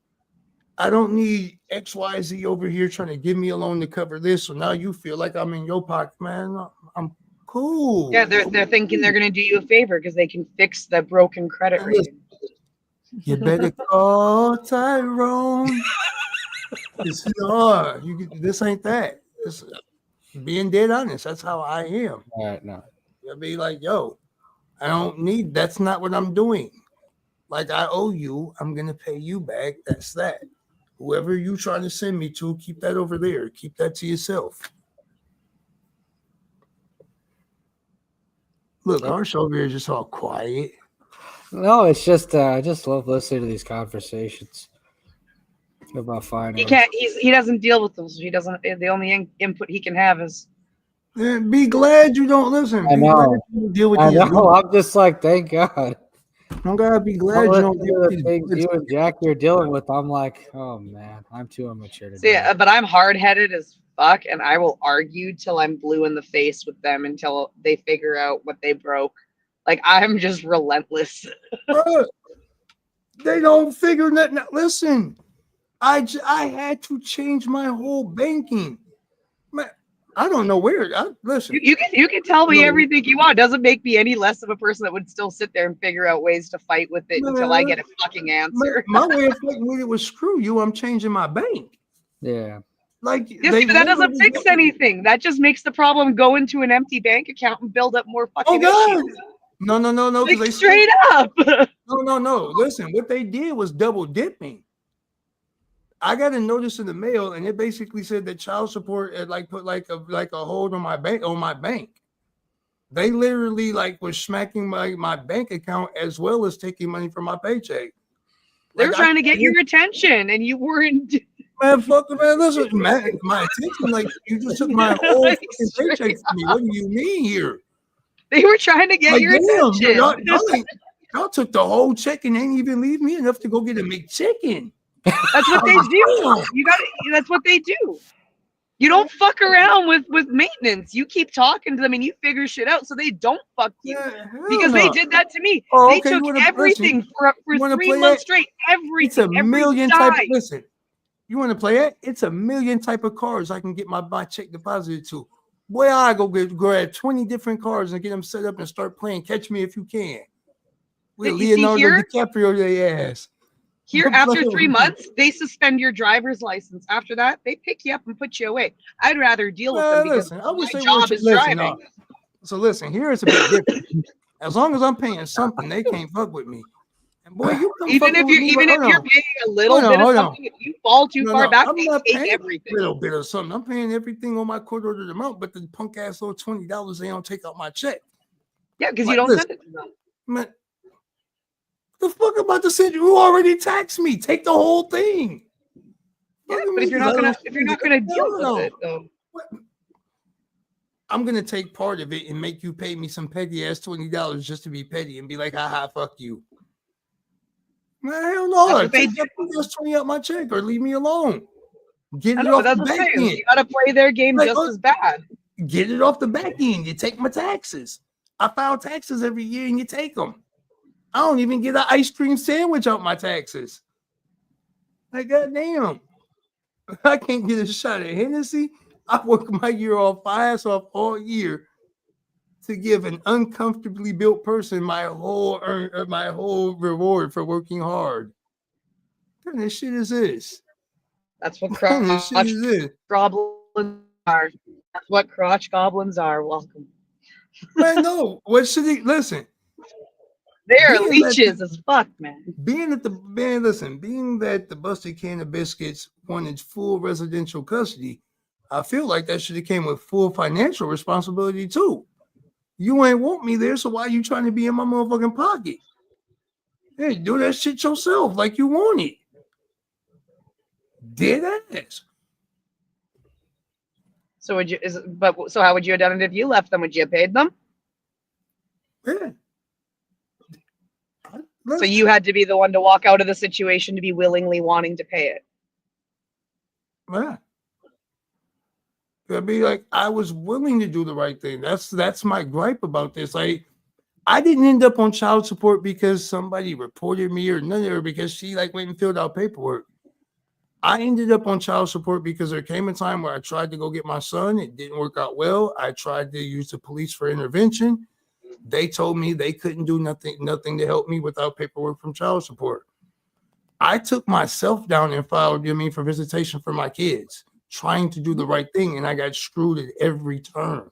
I don't need XYZ over here trying to give me a loan to cover this. So now you feel like I'm in your pocket, man. I'm cool. Yeah, they're thinking they're gonna do you a favor because they can fix the broken credit rating. You better call Tyrone. This ain't that. This, being dead honest, that's how I am. All right, no. You'll be like, yo, I don't need, that's not what I'm doing. Like, I owe you, I'm gonna pay you back. That's that. Whoever you trying to send me to, keep that over there. Keep that to yourself. Look, our show over here is just all quiet. No, it's just I just love listening to these conversations about finance. He doesn't deal with them, so he doesn't. The only input he can have is. Be glad you don't listen. I know. Deal with I these. know. I'm just like, thank God. I'm gonna be glad you don't deal with the things you and Jackie are dealing with. I'm like, oh man, I'm too immature to do that. But I'm hard-headed as fuck, and I will argue till I'm blue in the face with them until they figure out what they broke. Like, I'm just relentless. They don't figure nothing out. Listen, I had to change my whole banking. Man, I don't know where. Listen, you can tell me everything you want. It doesn't make me any less of a person that would still sit there and figure out ways to fight with it until I get a fucking answer. My way of fighting with it was screw you. I'm changing my bank. Yeah. Like, but that doesn't fix anything. That just makes the problem go into an empty bank account and build up more fucking issues. No. Like, they straight up. No. Listen, what they did was double dipping. I got a notice in the mail, and it basically said that child support had put a hold on my bank. They literally was smacking my bank account as well as taking money from my paycheck. They were trying to get your attention, and you weren't. Man, listen, my attention, you just took my whole paycheck from me. What do you mean here? They were trying to get your attention. Y'all took the whole check and ain't even leave me enough to go get a McChicken. That's what they do. That's what they do. You don't fuck around with maintenance. You keep talking to them and you figure shit out so they don't fuck you. Because they did that to me. They took everything for 3 months straight. Everything. It's a million type. Listen, you want to play it? It's a million type of cards I can get my check deposited to. Boy, I go grab 20 different cards and get them set up and start playing Catch Me If You Can. With Leonardo DiCaprio, their ass. Here, after 3 months, they suspend your driver's license. After that, they pick you up and put you away. I'd rather deal with them because my job is driving. So listen, here it's a bit different. As long as I'm paying something, they can't fuck with me. And boy, you even if you're paying a little bit of something, if you fall too far back, they take everything. A little bit of something. I'm paying everything on my court ordered amount, but the punk ass little $20 they don't take out my check. Yeah, because you don't send it to them. Man, the fuck I'm about to send you? Who already taxed me? Take the whole thing. Yeah, but if you're not gonna deal with it, though. I'm gonna take part of it and make you pay me some petty ass $20 just to be petty and be like, haha, fuck you. Man, hell no. That's what they Take that $20 out my check or leave me alone. Get I it know, but off that's the what I'm back saying. end. You gotta play their game Like, just as bad. Get it off the back end. You take my taxes. I file taxes every year and you take them. I don't even get an ice cream sandwich out my taxes. Like, goddamn. I can't get a shot at Hennessy. I work my ass off all year to give an uncomfortably built person my whole reward for working hard. What kind of shit is this? That's what What kind of shit is this? goblins are. That's what crotch goblins are. Welcome. Man, no. What should he listen? They're Being leeches as fuck, man. Being that the busted can of biscuits wanted full residential custody, I feel like that should have came with full financial responsibility too. You ain't want me there, so why you trying to be in my motherfucking pocket? Hey, do that shit yourself like you want it. Dead ass. So so how would you have done it if you left them? Would you have paid them? Yeah. So you had to be the one to walk out of the situation to be willingly wanting to pay it. Yeah. I'd be like, I was willing to do the right thing. That's my gripe about this. Like, I didn't end up on child support because somebody reported me or none of her because she like went and filled out paperwork. I ended up on child support because there came a time where I tried to go get my son. It didn't work out well. I tried to use the police for intervention. They told me they couldn't do nothing to help me without paperwork from child support. I took myself down and filed, for visitation for my kids, trying to do the right thing, and I got screwed at every turn.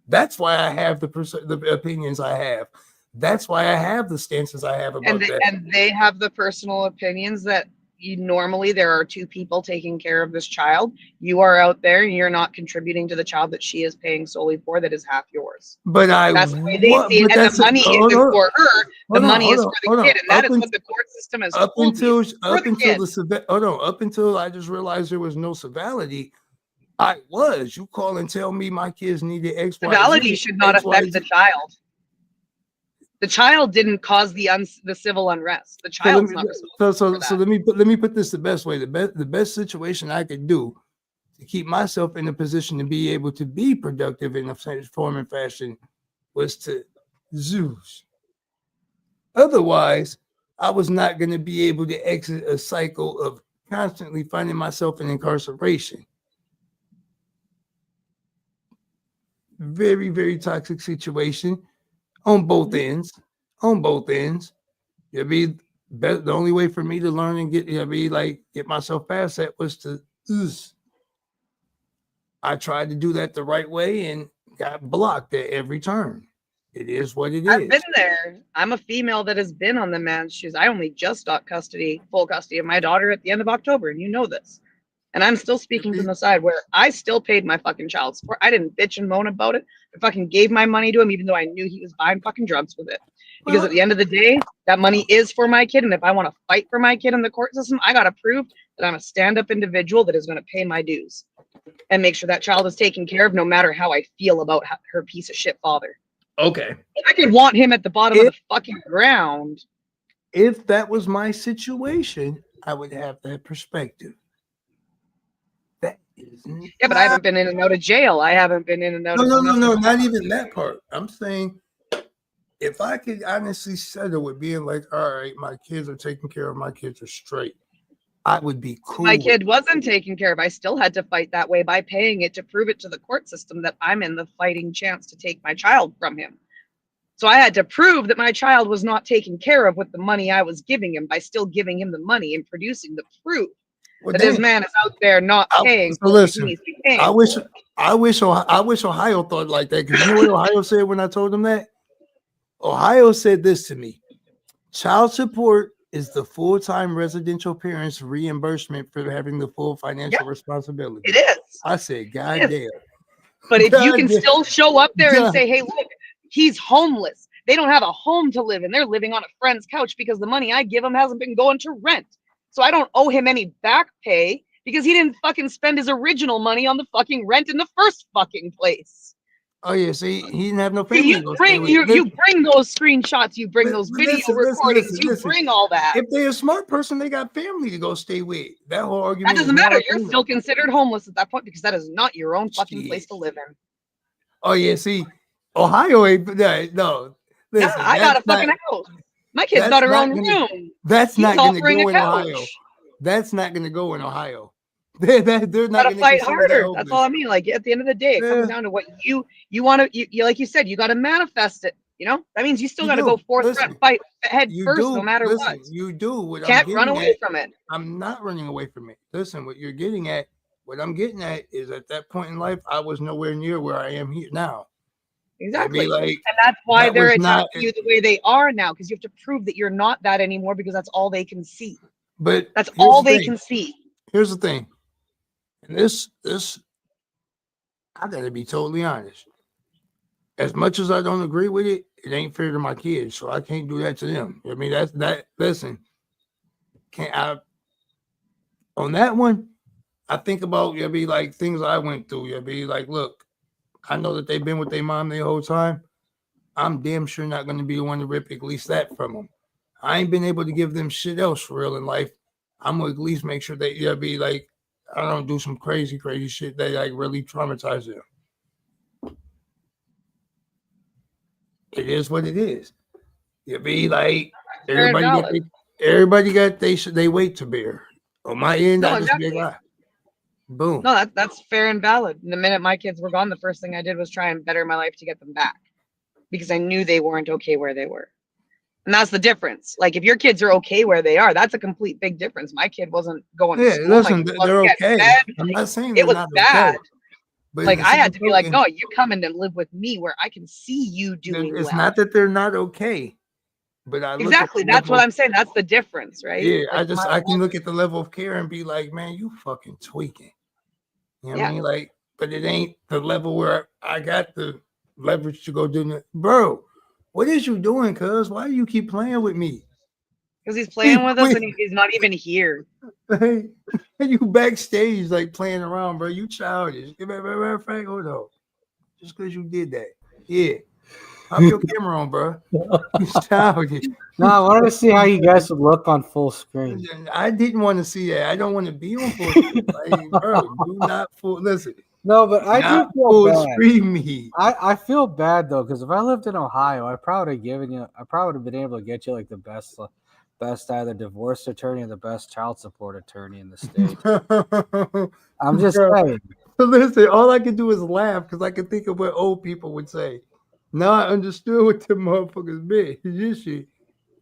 That's why I have the opinions I have. That's why I have the stances I have about that. And they have the personal opinions that normally there are two people taking care of this child. You are out there and you're not contributing to the child that she is paying solely for, that is half yours. But that's the way they see it, and the money isn't for her. The money is for the kid, and that is what the court system has up until I just realized there was no civility. You call and tell me my kids needed X, Y, civility Z, should not affect the child. The child didn't cause the civil unrest. The child's not responsible. So let me put this the best way. The best situation I could do to keep myself in a position to be able to be productive in a form and fashion was to Zeus. Otherwise, I was not going to be able to exit a cycle of constantly finding myself in incarceration. Very, very toxic situation on both ends. It'd be the only way for me to learn and get myself past that was to I tried to do that the right way and got blocked at every turn. It is what it is. I've been there. I'm a female that has been on the man's shoes. I only just got full custody of my daughter at the end of October, and you know this. And I'm still speaking from the side where I still paid my fucking child support. I didn't bitch and moan about it. I fucking gave my money to him, even though I knew he was buying fucking drugs with it. Because at the end of the day, that money is for my kid. And if I want to fight for my kid in the court system, I got to prove that I'm a stand-up individual that is going to pay my dues and make sure that child is taken care of, no matter how I feel about her piece of shit father. Okay. I could want him at the bottom of the fucking ground. If that was my situation, I would have that perspective. Yeah, but I haven't been in and out of jail. I haven't been in and out of No, not even that part. I'm saying if I could honestly settle with being like, all right, my kids are taken care of, my kids are straight, I would be cool. My kid wasn't taken care of. I still had to fight that way by paying it to prove it to the court system that I'm in the fighting chance to take my child from him. So I had to prove that my child was not taken care of with the money I was giving him by still giving him the money and producing the proof that this man is out there not paying. So listen, I wish Ohio thought like that, because you know what Ohio said when I told them that? Ohio said this to me: child support is the full-time residential parents' reimbursement for having the full financial responsibility. It is. I said, God damn. But if you can still show up there and say, hey, look, he's homeless. They don't have a home to live in. They're living on a friend's couch because the money I give him hasn't been going to rent. So I don't owe him any back pay because he didn't fucking spend his original money on the fucking rent in the first fucking place. Oh yeah, see, he didn't have no See, family to go stay with. you bring those screenshots, you bring those video Listen, recordings, you listen. bring all that. If they're a smart person, they got family to go stay with. That whole That argument doesn't is matter. not You're still considered homeless at that point because that is not your own fucking place to live in. Oh yeah, see, Ohio ain't no. Listen, yeah, I got a fucking house. My kid's got her own room. That's not going to go in couch. Ohio. That's not going to go in Ohio. They're not going to fight harder. That's all I mean. Like at the end of the day, it comes down to what you want to. You like you said, you got to manifest it. You know that means you still got to go forth, fight head first, no matter what. You do. What Can't run away from it. I'm not running away from it. Listen, what you're getting at, what I'm getting at is at that point in life, I was nowhere near where I am here now. Exactly. Like, and that's why they're attacking you the way they are now, because you have to prove that you're not that anymore because that's all they can see. But that's all they can see. Here's the thing. And this I gotta be totally honest. As much as I don't agree with it, it ain't fair to my kids. So I can't do that to them. I mean, listen. On that one, I think about be like things I went through. Be like, look, I know that they've been with their mom the whole time. I'm damn sure not going to be the one to rip at least that from them. I ain't been able to give them shit else for real in life. I'm going to at least make sure they be like, I don't do some crazy shit that like really traumatize them. It is what it is. You be like, everybody got they weight to bear. On my end, I just be like, boom. No, that's fair and valid. And the minute my kids were gone, the first thing I did was try and better my life to get them back because I knew they weren't okay where they were. And that's the difference. Like if your kids are okay where they are, that's a complete big difference. My kid wasn't going to school. Listen, they're okay. I'm not saying it was bad. Okay, but like I had to be like, no, you come in and live with me where I can see you doing It's not that they're not okay. But exactly, that's what I'm saying. That's the difference, right? Yeah, like I can look at the level of care and be like, man, you fucking tweaking. You know what I mean? Like, but it ain't the level where I got the leverage to go do it. Bro, what is you doing, cuz? Why do you keep playing with me? Because he's playing with us and he's not even here. And you backstage like playing around, bro. You childish. Matter of fact, hold on. Just because you did that. Yeah. Pop your camera on, bro. Childish. No, I wanted to see how you guys would look on full screen. I didn't want to see that. I don't want to be on full screen. Like, bro, do not listen. No, but I do feel bad. Screen me. I feel bad though, because if I lived in Ohio, I probably would have been able to get you like the best either divorce attorney or the best child support attorney in the state. I'm just saying. Listen, all I can do is laugh because I can think of what old people would say. Now I understood what the motherfuckers meant.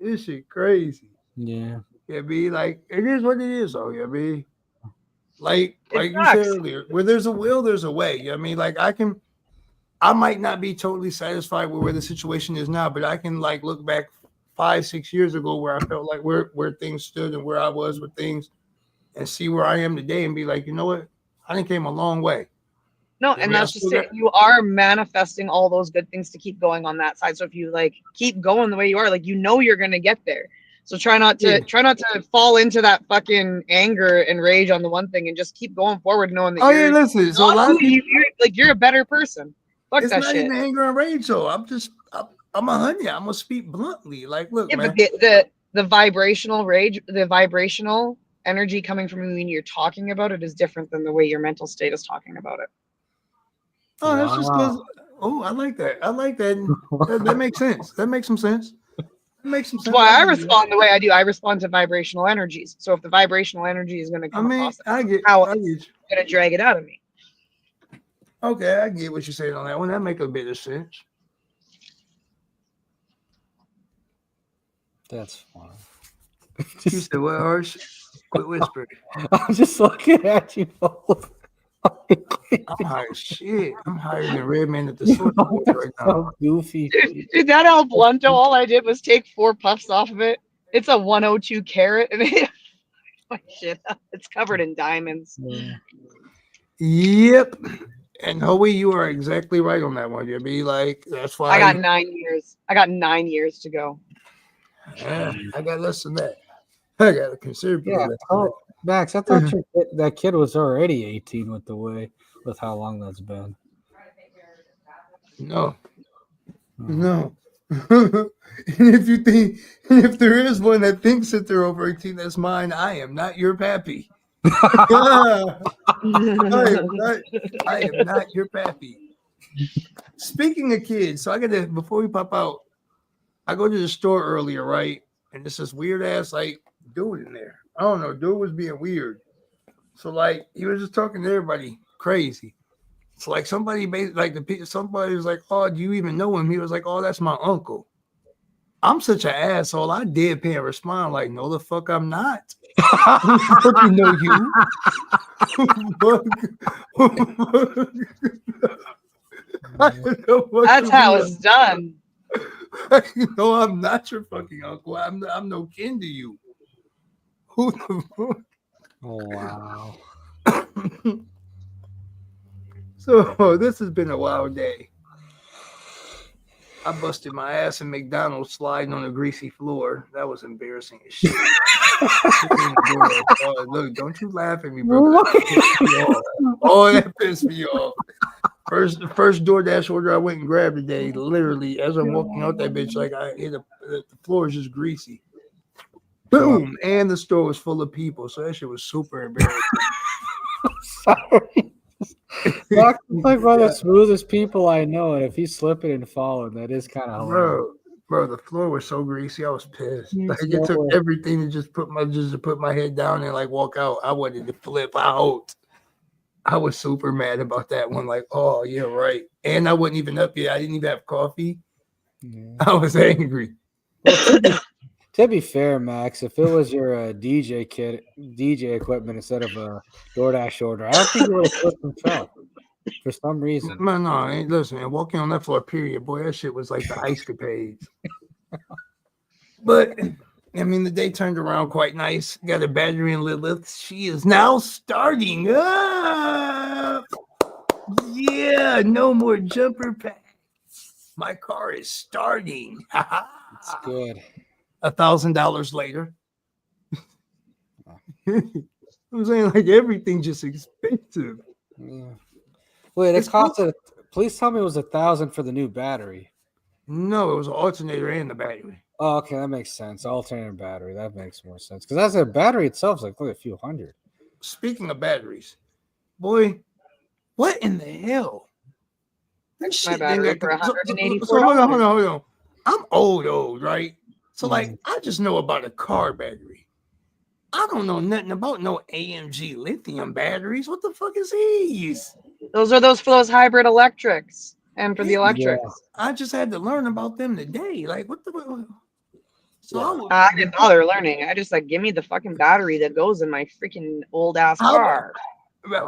This shit crazy. Yeah. Yeah, be like, it is what it is, though. Yeah, be like you said earlier, where there's a will, there's a way. You know what I mean? Like I might not be totally satisfied with where the situation is now, but I can like look back 5-6 years ago where I felt like where things stood and where I was with things and see where I am today and be like, you know what? I done came a long way. No, and that's just it. You are manifesting all those good things to keep going on that side. So if you like keep going the way you are, like you're gonna get there. So try not to fall into that fucking anger and rage on the one thing, and just keep going forward, knowing that. Listen. So a lot of people, you're a better person. Fuck it's that not shit. even anger and rage though. I'm a honey. I'm gonna speak bluntly. Like, look, yeah, man. But the vibrational rage, the vibrational energy coming from you when you're talking about it is different than the way your mental state is talking about it. Oh, that's just because. Oh, I like that. That makes sense. That makes some sense. That's why I respond the way I do. I respond to vibrational energies. So if the vibrational energy is going to come across, it's going to drag it out of me. Okay, I get what you're saying on that one. That makes a bit of sense. That's fine. You said what, Harsh? Quit whispering. I'm just looking at you both. I'm high as shit. I'm higher than Redman at the sword right now. So goofy. Dude, that El Blunto, all I did was take 4 puffs off of it. It's a 102 carat, and it's covered in diamonds. Yeah. Yep. And Hoey, you are exactly right on that one. You'll be like, that's why I got 9 years. I got 9 years to go. Yeah, I got less than that. I got a considerable. Yeah. Oh, Max, I thought that kid was already 18 with how long that's been. No. No. And if there is one that thinks that they're over 18, that's mine. I am not your pappy. I am not your pappy. Speaking of kids, so I gotta before we pop out, I go to the store earlier, right? And it's this weird ass like dude in there. I don't know, dude was being weird. So like he was just talking to everybody crazy. It's like somebody made like somebody was like, "Oh, do you even know him?" He was like, "Oh, that's my uncle." I'm such an asshole. I deadpan respond like, "No, the fuck, I'm not. I don't fucking know you." That's how it's done. No, I'm not your fucking uncle. I'm no kin to you. Who the fuck? Oh wow. So this has been a wild day. I busted my ass in McDonald's sliding on a greasy floor. That was embarrassing as shit. Look, don't you laugh at me, bro. Oh, that pissed me off. First DoorDash order I went and grabbed today. Literally, as I'm walking out that bitch, like I hit the floor is just greasy. Boom, and the store was full of people, so that shit was super embarrassing. Sorry. Mark is like one of the smoothest people I know, and if he's slipping and falling, that is kind of hilarious. Bro, the floor was so greasy, I was pissed. Like it took everything to just put my head down and like walk out. I wanted to flip out. I was super mad about that one. Like, oh yeah, right. And I wasn't even up yet. I didn't even have coffee. Yeah. I was angry. Well, to be fair, Max, if it was your DJ equipment instead of a DoorDash order, I don't think you would have slipped and fell for some reason. No, listen, man, walking on that floor, period, boy, that shit was like the ice capades. But I mean, the day turned around quite nice. Got a battery in Lilith. She is now starting up. Yeah, no more jumper packs. My car is starting. That's good. $1,000 later. I'm saying like everything's just expensive. Yeah. Wait, it costed. Please tell me it was $1,000 for the new battery. No, it was an alternator and the battery. Oh, okay, that makes sense. Alternator battery, that makes more sense because that's a battery itself is like a few hundred. Speaking of batteries, boy, what in the hell? That shit. My battery for $184. So hold on. I'm old, right? So like, I just know about a car battery. I don't know nothing about no AMG lithium batteries. What the fuck is these? Those are those for those hybrid electrics and for the electrics. Yeah. I just had to learn about them today. Like, what the? So I didn't bother learning. I just like, give me the fucking battery that goes in my freaking old ass car.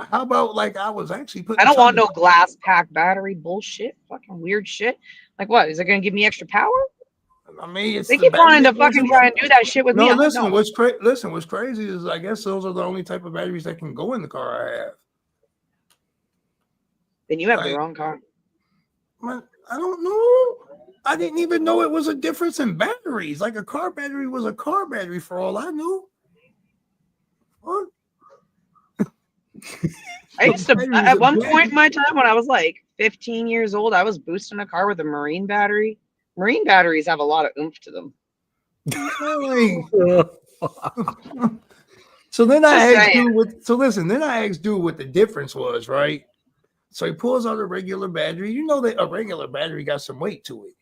How about like I was actually putting? I don't want no glass pack battery bullshit. Fucking weird shit. Like what? Is it gonna give me extra power? I mean, they keep wanting to fucking try and do that shit with me. Listen, what's crazy is I guess those are the only type of batteries that can go in the car I have. Then you have the wrong car. I don't know. I didn't even know it was a difference in batteries. Like a car battery was a car battery for all I knew. What? I used to, at one point in my time when I was like 15 years old, I was boosting a car with a marine battery. Marine batteries have a lot of oomph to them. So then I asked dude what the difference was, right? So he pulls out a regular battery. You know that a regular battery got some weight to it.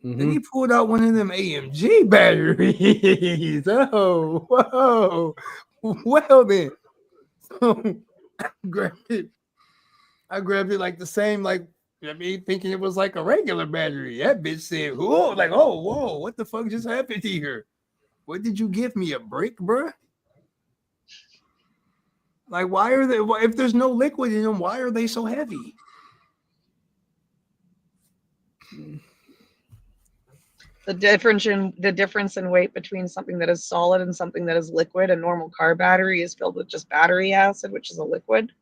Mm-hmm. Then he pulled out one of them AMG batteries. Oh, whoa. Well then. I grabbed it like the same, like, I mean, thinking it was like a regular battery. That bitch said, whoa, like, oh, whoa, what the fuck just happened here? What did you give me, a brick, bruh? Like, why are they, if there's no liquid in them, why are they so heavy? The difference in weight between something that is solid and something that is liquid, a normal car battery is filled with just battery acid, which is a liquid.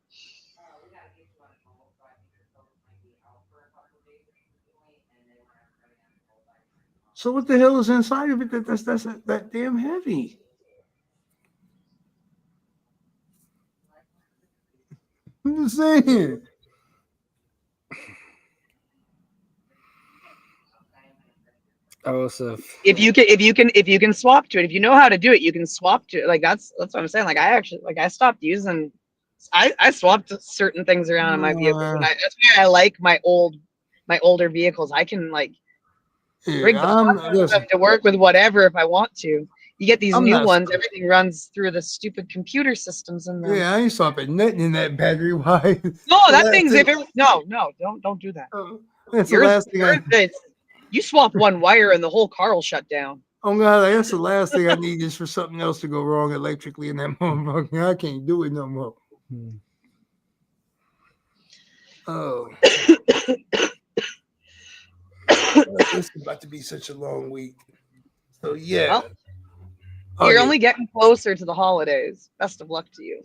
So what the hell is inside of it that's that damn heavy? I'm just saying. If you can swap to it, if you know how to do it, you can swap to it. Like that's what I'm saying. Like I stopped using. I swapped certain things around in my vehicles, and that's why I like my older vehicles. I can like rig the fuck out of them to work with whatever if I want to. You get these new ones, everything runs through the stupid computer systems in them. Yeah, I ain't swapping nothing in that battery. Why? No, that thing's no, don't do that. That's the last thing you swap one wire and the whole car will shut down. Oh God, that's the last thing I need is for something else to go wrong electrically in that motherfucker. I can't do it no more. Oh. This is about to be such a long week. So yeah. Well, you're only getting closer to the holidays. Best of luck to you.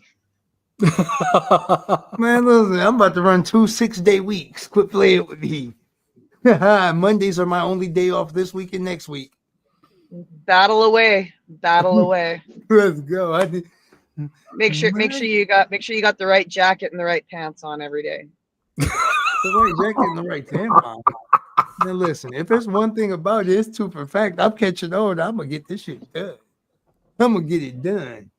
Man, listen, I'm about to run 2 6-day weeks. Quit playing with me. Mondays are my only day off this week and next week. Battle away. Let's go. Make sure you got the right jacket and the right pants on every day. The right jacket and the right tampon. Now listen, if there's one thing about it, it's 2 for fact. I'm catching on. I'm gonna get this shit done. I'm gonna get it done.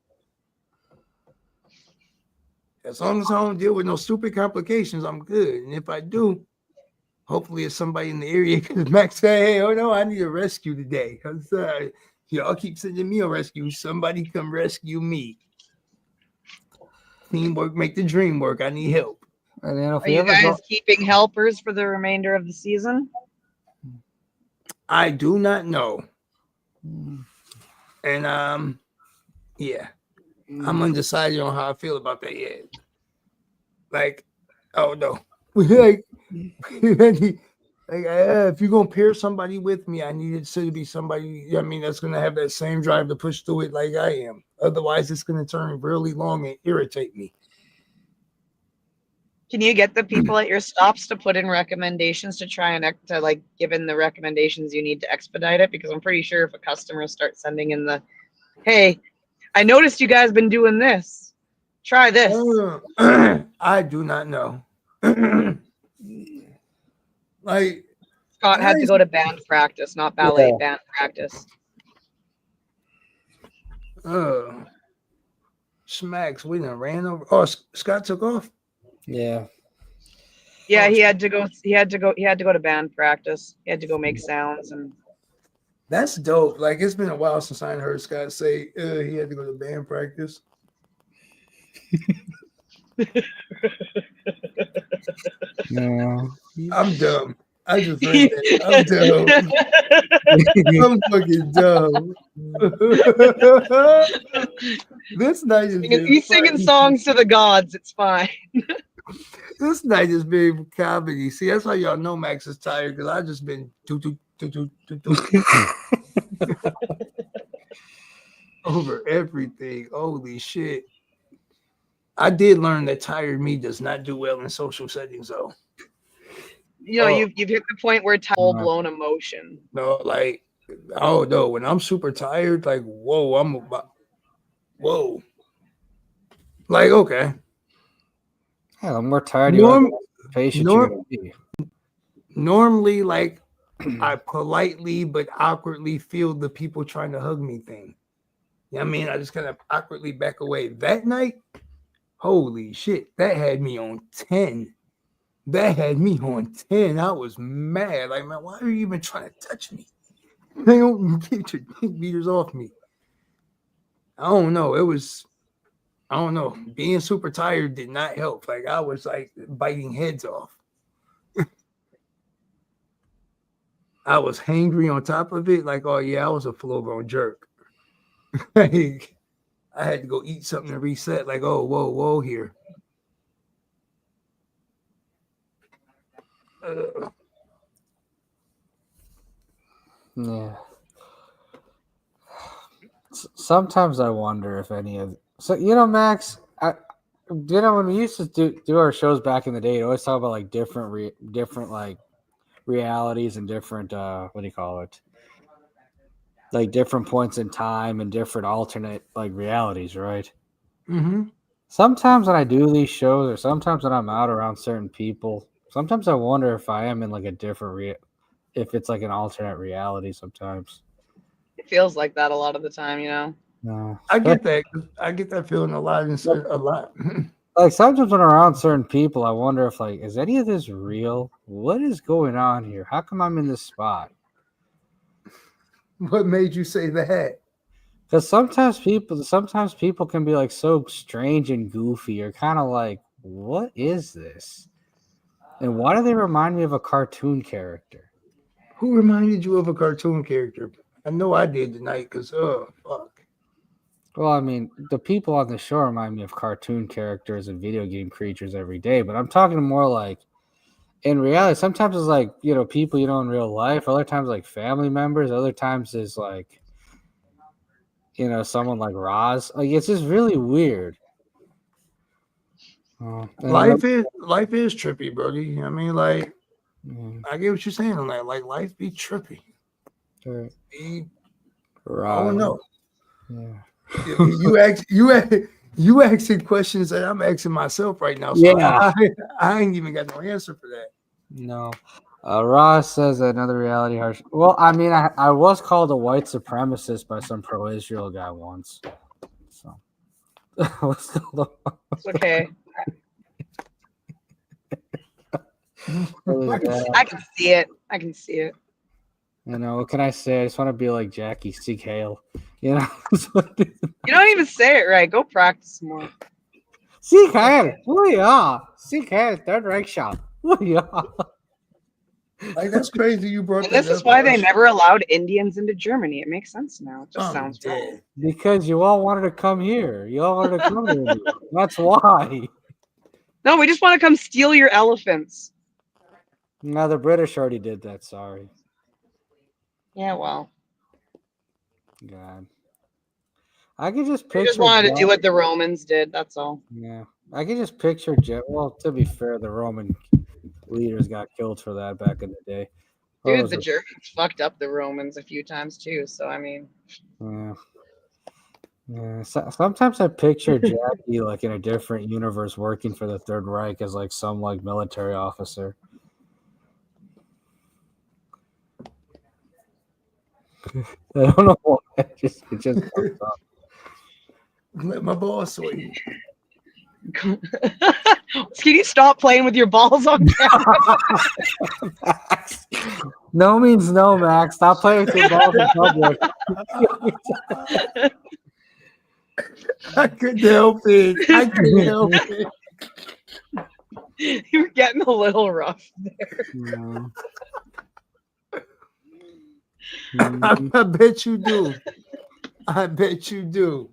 As long as I don't deal with no stupid complications, I'm good. And if I do, hopefully it's somebody in the area because Max say, hey, oh no, I need a rescue today. Because y'all keep sending me a rescue. Somebody come rescue me. Teamwork make the dream work. I need help. And then are you guys keeping helpers for the remainder of the season? I do not know. And yeah. I'm undecided on how I feel about that yet. Like, oh no. Like if you're gonna pair somebody with me, I need it to be somebody, I mean, that's gonna have that same drive to push through it like I am. Otherwise, it's gonna turn really long and irritate me. Can you get the people at your stops to put in recommendations to try and like given the recommendations you need to expedite it? Because I'm pretty sure if a customer starts sending in the, hey, I noticed you guys been doing this. Try this. I do not know. Like Scott had to go to band practice, not ballet band practice. Smacks, we done ran over. Oh, Scott took off. Yeah. Yeah, he had to go to band practice. He had to go make sounds and that's dope. Like it's been a while since I heard Scott say he had to go to band practice. No. I'm dumb. I just read that. I'm dumb. I'm fucking dumb. This night is he's singing songs to the gods. It's fine. This night has been comedy. See, that's how y'all know Max is tired because I just been over everything. Holy shit. I did learn that tired me does not do well in social settings, though. You know, you've hit the point where it's full blown emotion. No, like, oh no, when I'm super tired, like, whoa. Like, okay. Yeah, the more tired normally, like, I politely but awkwardly feel the people trying to hug me thing. You know what I mean? I just kind of awkwardly back away. That night, holy shit, that had me on 10. I was mad. Like, man, why are you even trying to touch me? They don't get your meters off me. I don't know. Being super tired did not help. Like, I was like biting heads off. I was hangry on top of it. Like, oh yeah, I was a full-blown jerk. Like, I had to go eat something to reset. Like, oh, whoa here. Yeah. Sometimes I wonder if any of Max. When we used to do our shows back in the day, I always talk about like different like realities and different what do you call it? Like different points in time and different alternate like realities, right? Mm-hmm. Sometimes when I do these shows, or sometimes when I'm out around certain people, sometimes I wonder if I am in like a different if it's like an alternate reality sometimes. It feels like that a lot of the time, you know. No, I get that. I get that feeling a lot. A lot. like sometimes when I'm around certain people, I wonder if like, is any of this real? What is going on here? How come I'm in this spot? What made you say that? Because sometimes people can be like so strange and goofy, or kind of like, what is this? And why do they remind me of a cartoon character? Who reminded you of a cartoon character? I know I did tonight because fuck. Well, I mean, the people on the show remind me of cartoon characters and video game creatures every day, but I'm talking more like in reality. Sometimes it's like, you know, people you know in real life, other times like family members, other times is like, you know, someone like Roz. Like, it's just really weird. Life is trippy, Brody. I mean, like, Mm, I get what you're saying on that. Like, life be trippy. right. I Roz. don't know. Yeah. You asking questions that I'm asking myself right now. So Yeah. I ain't even got no answer for that. No. Ross says another reality harsh. Well, I mean, I was called a white supremacist by some pro-Israel guy once. So I was called It's okay. really bad. I can see it. I can see it. You know, what can I say? I just want to be like Jackie, seek hail. You know, You don't even say it right. Go practice more. seek hail. Oh yeah, seek hail. Third Reich shop. Oh yeah. Like, that's crazy. You brought And that this is up. why they never allowed Indians into Germany. It makes sense now. It just I'm sounds dead. wrong. Because you all wanted to come here. You all wanted to come here. That's why. No, we just want to come steal your elephants. No, the British already did that. Sorry. Yeah, well. God. I could just We picture. just wanted to do what the Romans did. That's all. Yeah, I can just picture. Well, to be fair, the Roman leaders got killed for that back in the day. What Dude, was the it? Germans fucked up the Romans a few times too. So, I mean, Yeah. Yeah. Sometimes I picture Jackie like in a different universe, working for the Third Reich as like some like military officer. I don't know why. It just comes up. Let my boss swing. can you stop playing with your balls on camera? Max. No means no, Max. Stop playing with your balls in public. I couldn't help it. I couldn't help it. You're getting a little rough there. No. I bet you do. I bet you do.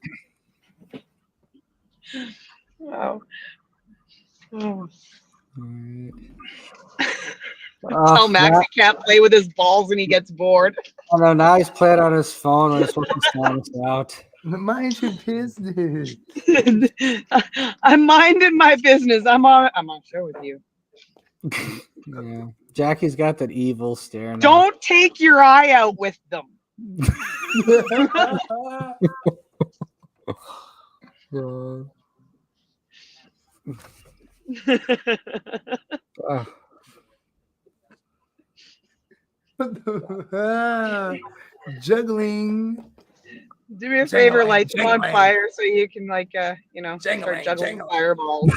Wow. Oh. Tell Max Max, he can't play with his balls and he gets bored. I know, now he's playing on his phone when he's supposed to sound us out. Mind your business. I'm minding my business. I'm on show with you. Yeah. Jackie's got that evil stare now. Don't take your eye out with them. Juggling. Do me a favor, Jangling, light them on jangling. fire so you can start Jangling, juggling jangling. fireballs.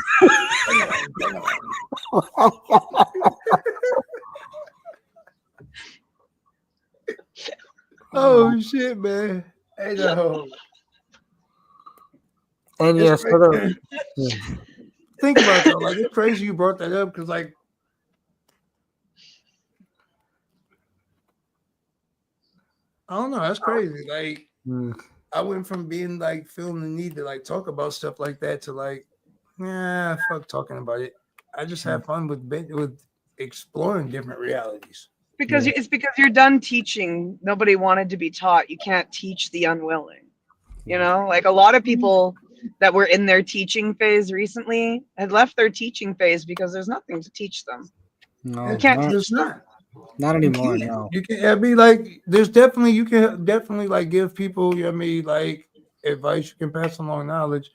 Oh shit, man. Hey, no. And It's yes, crazy. Think about that. Like, it's crazy you brought that up because, like, I don't know. That's crazy. Like, I went from being like feeling the need to like talk about stuff like that to like, nah, fuck talking about it. I just have fun with exploring different realities. Because it's because you're done teaching. Nobody wanted to be taught. You can't teach the unwilling. You know, like a lot of people that were in their teaching phase recently had left their teaching phase because there's nothing to teach them. No, You can't not, teach them. not anymore. No. You can. I mean, like, there's definitely you can definitely like give people. I mean, like advice. You can pass along knowledge,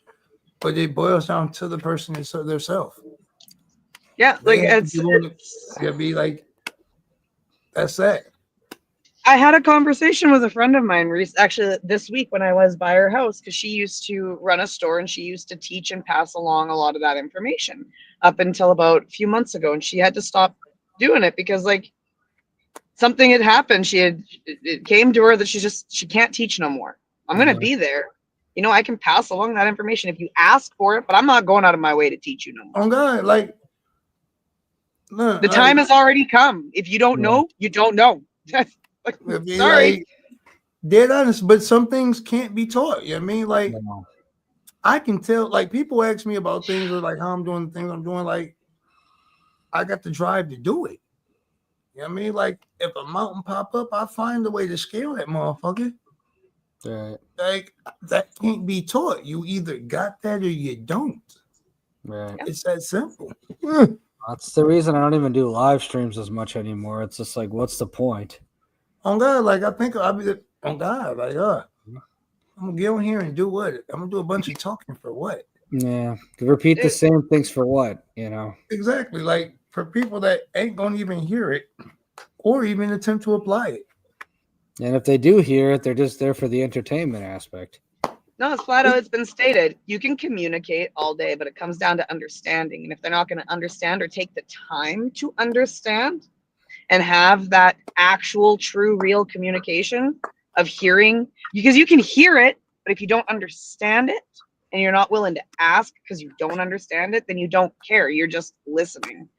but it boils down to the person themselves. Yeah, like it's be like That's that. I had a conversation with a friend of mine actually this week when I was by her house, because she used to run a store and she used to teach and pass along a lot of that information up until about a few months ago, and she had to stop doing it because like something had happened. It came to her that she can't teach no more. I'm gonna be there. You know, I can pass along that information if you ask for it, but I'm not going out of my way to teach you no more. Oh God, like look, The time has already come. If you don't know, you don't know. Like, sorry. Like, dead honest, but some things can't be taught. You know what I mean? Like, I can tell, like, people ask me about things or like how I'm doing the things I'm doing. Like, I got the drive to do it. You know what I mean? Like, if a mountain pop up, I find a way to scale that motherfucker. Right. Like, that can't be taught. You either got that or you don't. Right. It's that simple. That's the reason I don't even do live streams as much anymore. It's just like, what's the point? On God, like I think I'll be on God, like I'm gonna get on here and do what? I'm gonna do a bunch of talking for what? Yeah, repeat the same things for what? You know, exactly. Like for people that ain't gonna even hear it or even attempt to apply it. And if they do hear it, they're just there for the entertainment aspect. No, it's flat out. It's been stated. You can communicate all day, but it comes down to understanding. And if they're not going to understand or take the time to understand and have that actual, true, real communication of hearing, because you can hear it, but if you don't understand it and you're not willing to ask because you don't understand it, then you don't care. You're just listening.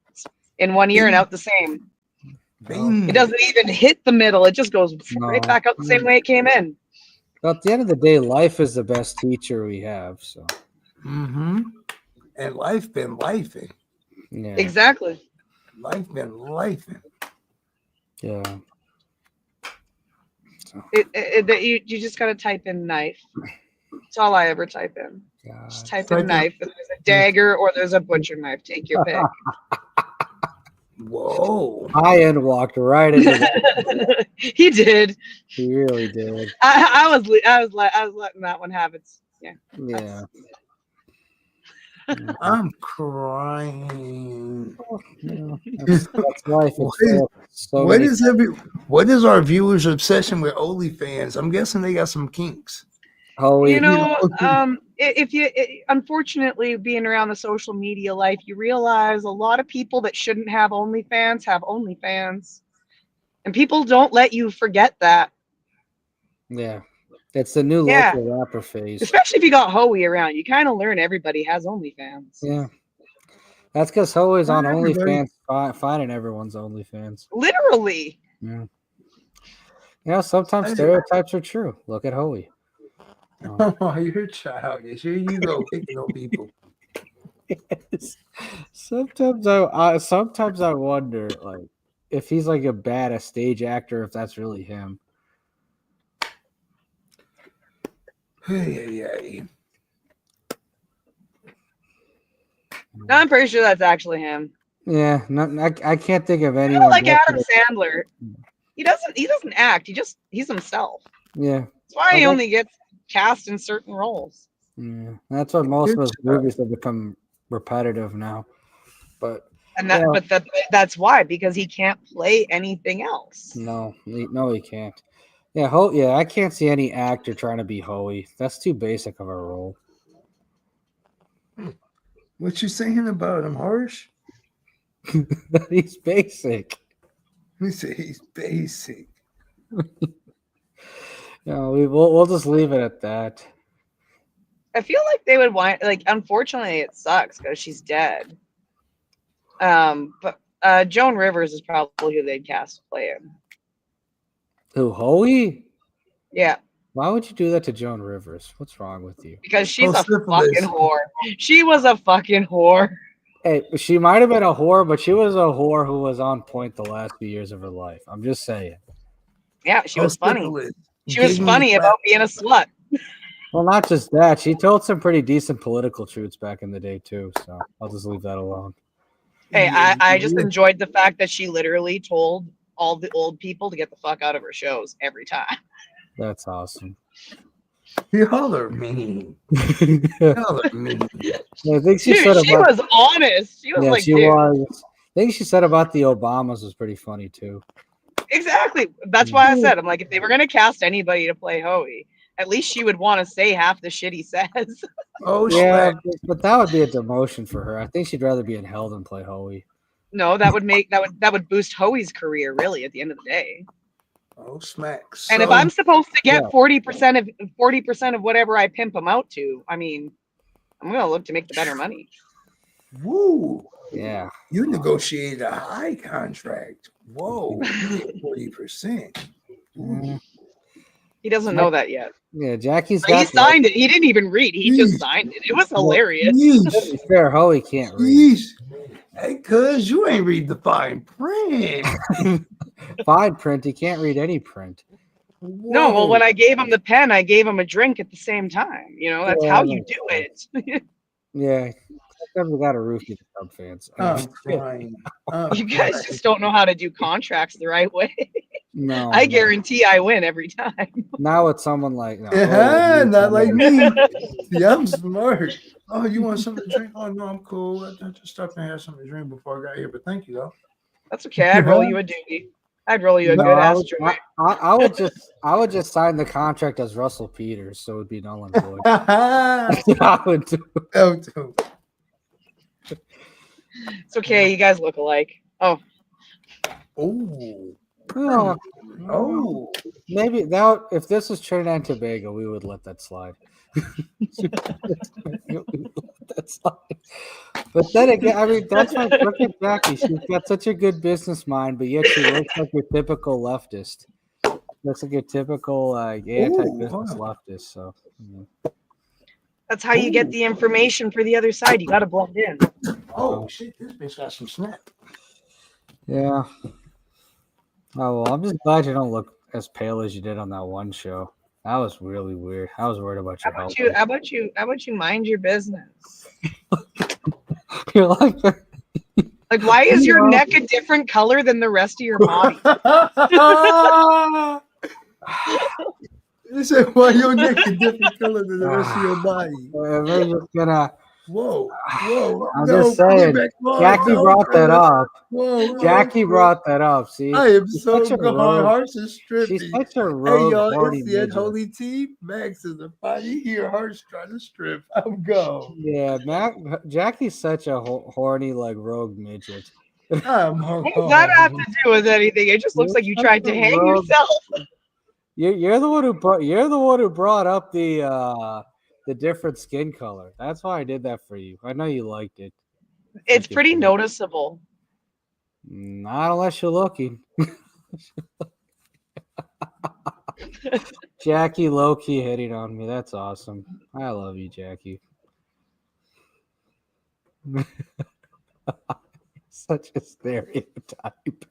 It's in one ear and out the same. It doesn't even hit the middle. It just goes right back out the same way it came in. But at the end of the day, life is the best teacher we have. So, and life been lifing. Yeah, exactly. Life been lifing. Yeah. So. You just gotta type in knife. That's all I ever type in. Just type in knife. And there's a dagger or there's a butcher knife. Take your pick. Whoa! Ian walked right into that. He did. He really did. I was letting that one have its. Yeah. I'm crying. That's life. What is our viewers' obsession with OnlyFans? I'm guessing they got some kinks. Oh, you know, unfortunately, being around the social media life, you realize a lot of people that shouldn't have OnlyFans have OnlyFans, and people don't let you forget that. Yeah, it's the new local rapper phase. Especially if you got Hoey around, you kind of learn everybody has OnlyFans. Yeah, that's because Hoey's on OnlyFans, finding everyone's OnlyFans. Literally. Yeah. Yeah, sometimes stereotypes are true. Look at Hoey. Oh, you're childish. Here you go, picking on people. Yes. Sometimes I wonder, like, if he's like a stage actor, if that's really him. Hey. No, I'm pretty sure that's actually him. Yeah, I can't think of anyone like Adam Sandler. He doesn't act. He's himself. Yeah, that's why he only gets cast in certain roles. Yeah, that's why most of his movies have become repetitive now. But that's why, because he can't play anything else. No, he can't. Yeah, I can't see any actor trying to be Hoey. That's too basic of a role. What you saying about him, Harsh? He's basic. Let me say he's basic. We'll just leave it at that. I feel like they would want, like, unfortunately it sucks because she's dead. But Joan Rivers is probably who they'd cast to play him. Who, Hoey? Yeah. Why would you do that to Joan Rivers? What's wrong with you? Because she's a fucking whore. She was a fucking whore. Hey, she might have been a whore, but she was a whore who was on point the last few years of her life. I'm just saying. Yeah, she was funny. She was funny about being a slut. Well, not just that. She told some pretty decent political truths back in the day, too. So I'll just leave that alone. Hey, I just enjoyed the fact that she literally told all the old people to get the fuck out of her shows every time. That's awesome. Y'all are mean. Y'all are mean. I think she was honest. She was was. I think she said about the Obamas was pretty funny, too. Exactly. That's why I said, I'm like, if they were going to cast anybody to play Hoey, at least she would want to say half the shit he says. Oh, Yeah, smack. but that would be a demotion for her. I think she'd rather be in hell than play Hoey. No, that would boost Hoey's career, really, at the end of the day. Oh, smack. And if So- I'm supposed to get Yeah. 40% of whatever I pimp him out to, I mean, I'm going to look to make the better money. Woo. Yeah. You negotiated a high contract. Whoa. 40%. Mm. He doesn't know that yet. Yeah, Jackie's But he got signed it. He didn't even read. He just signed it. It was hilarious. To be fair, Hoey can't read. Jeez. Hey, cuz you ain't read the fine print. Fine print, he can't read any print. No, well, when I gave him the pen, I gave him a drink at the same time. You know, that's Yeah, how that you makes do it. Yeah. Sometimes we got a roofie to Cub fans. I'm crying. You guys just don't know how to do contracts the right way. No. I guarantee I win every time. Now with someone like no, Yeah, not like me. See, I'm smart. Oh, you want something to drink? Oh no, I'm cool. I just stopped and had something to drink before I got here, but thank you though. That's okay. I'd roll you a doobie. I'd roll you a No, good I ass would, joint. I would just sign the contract as Russell Peters, so it would be null and void. I would do. Oh, too. It's okay. You guys look alike. Oh, Oh, Oh, oh. maybe that if this was Trinidad and Tobago, we would let that slide. Let slide. But then again, I mean, that's why look at Jackie. She's got such a good business mind, but yet she looks like your typical leftist. Looks like your typical anti-business leftist. So, yeah. that's how you get the information for the other side. You got to blend in. Oh shit, this bitch got some snap. Yeah. Oh well, I'm just glad you don't look as pale as you did on that one show. That was really weird. I was worried about How your health. about you mind your business? You're like, Like, why is your You know. neck a different color than the rest of your body? You said, why your neck a different color than the rest of your body? we're just gonna. Whoa, whoa. I'm no, just put it saying. back on. Jackie No, brought that up. Whoa, Jackie brought that up. See, I am She's so such a gone. rogue- Hearts is stripping. she's such a Hey, rogue, y'all, horny it's the midget. Unholy Tea. Max is a body here. Hearts trying to strip. I'm go. Yeah, Jackie's such a horny, like rogue midget. I'm What does that have to do with anything? It just looks like you tried to hang yourself. You're the one who brought up the different skin color. That's why I did that for you. I know you liked it. It's pretty noticeable. Not unless you're looking. Jackie low-key hitting on me. That's awesome. I love you, Jackie. Such a stereotype.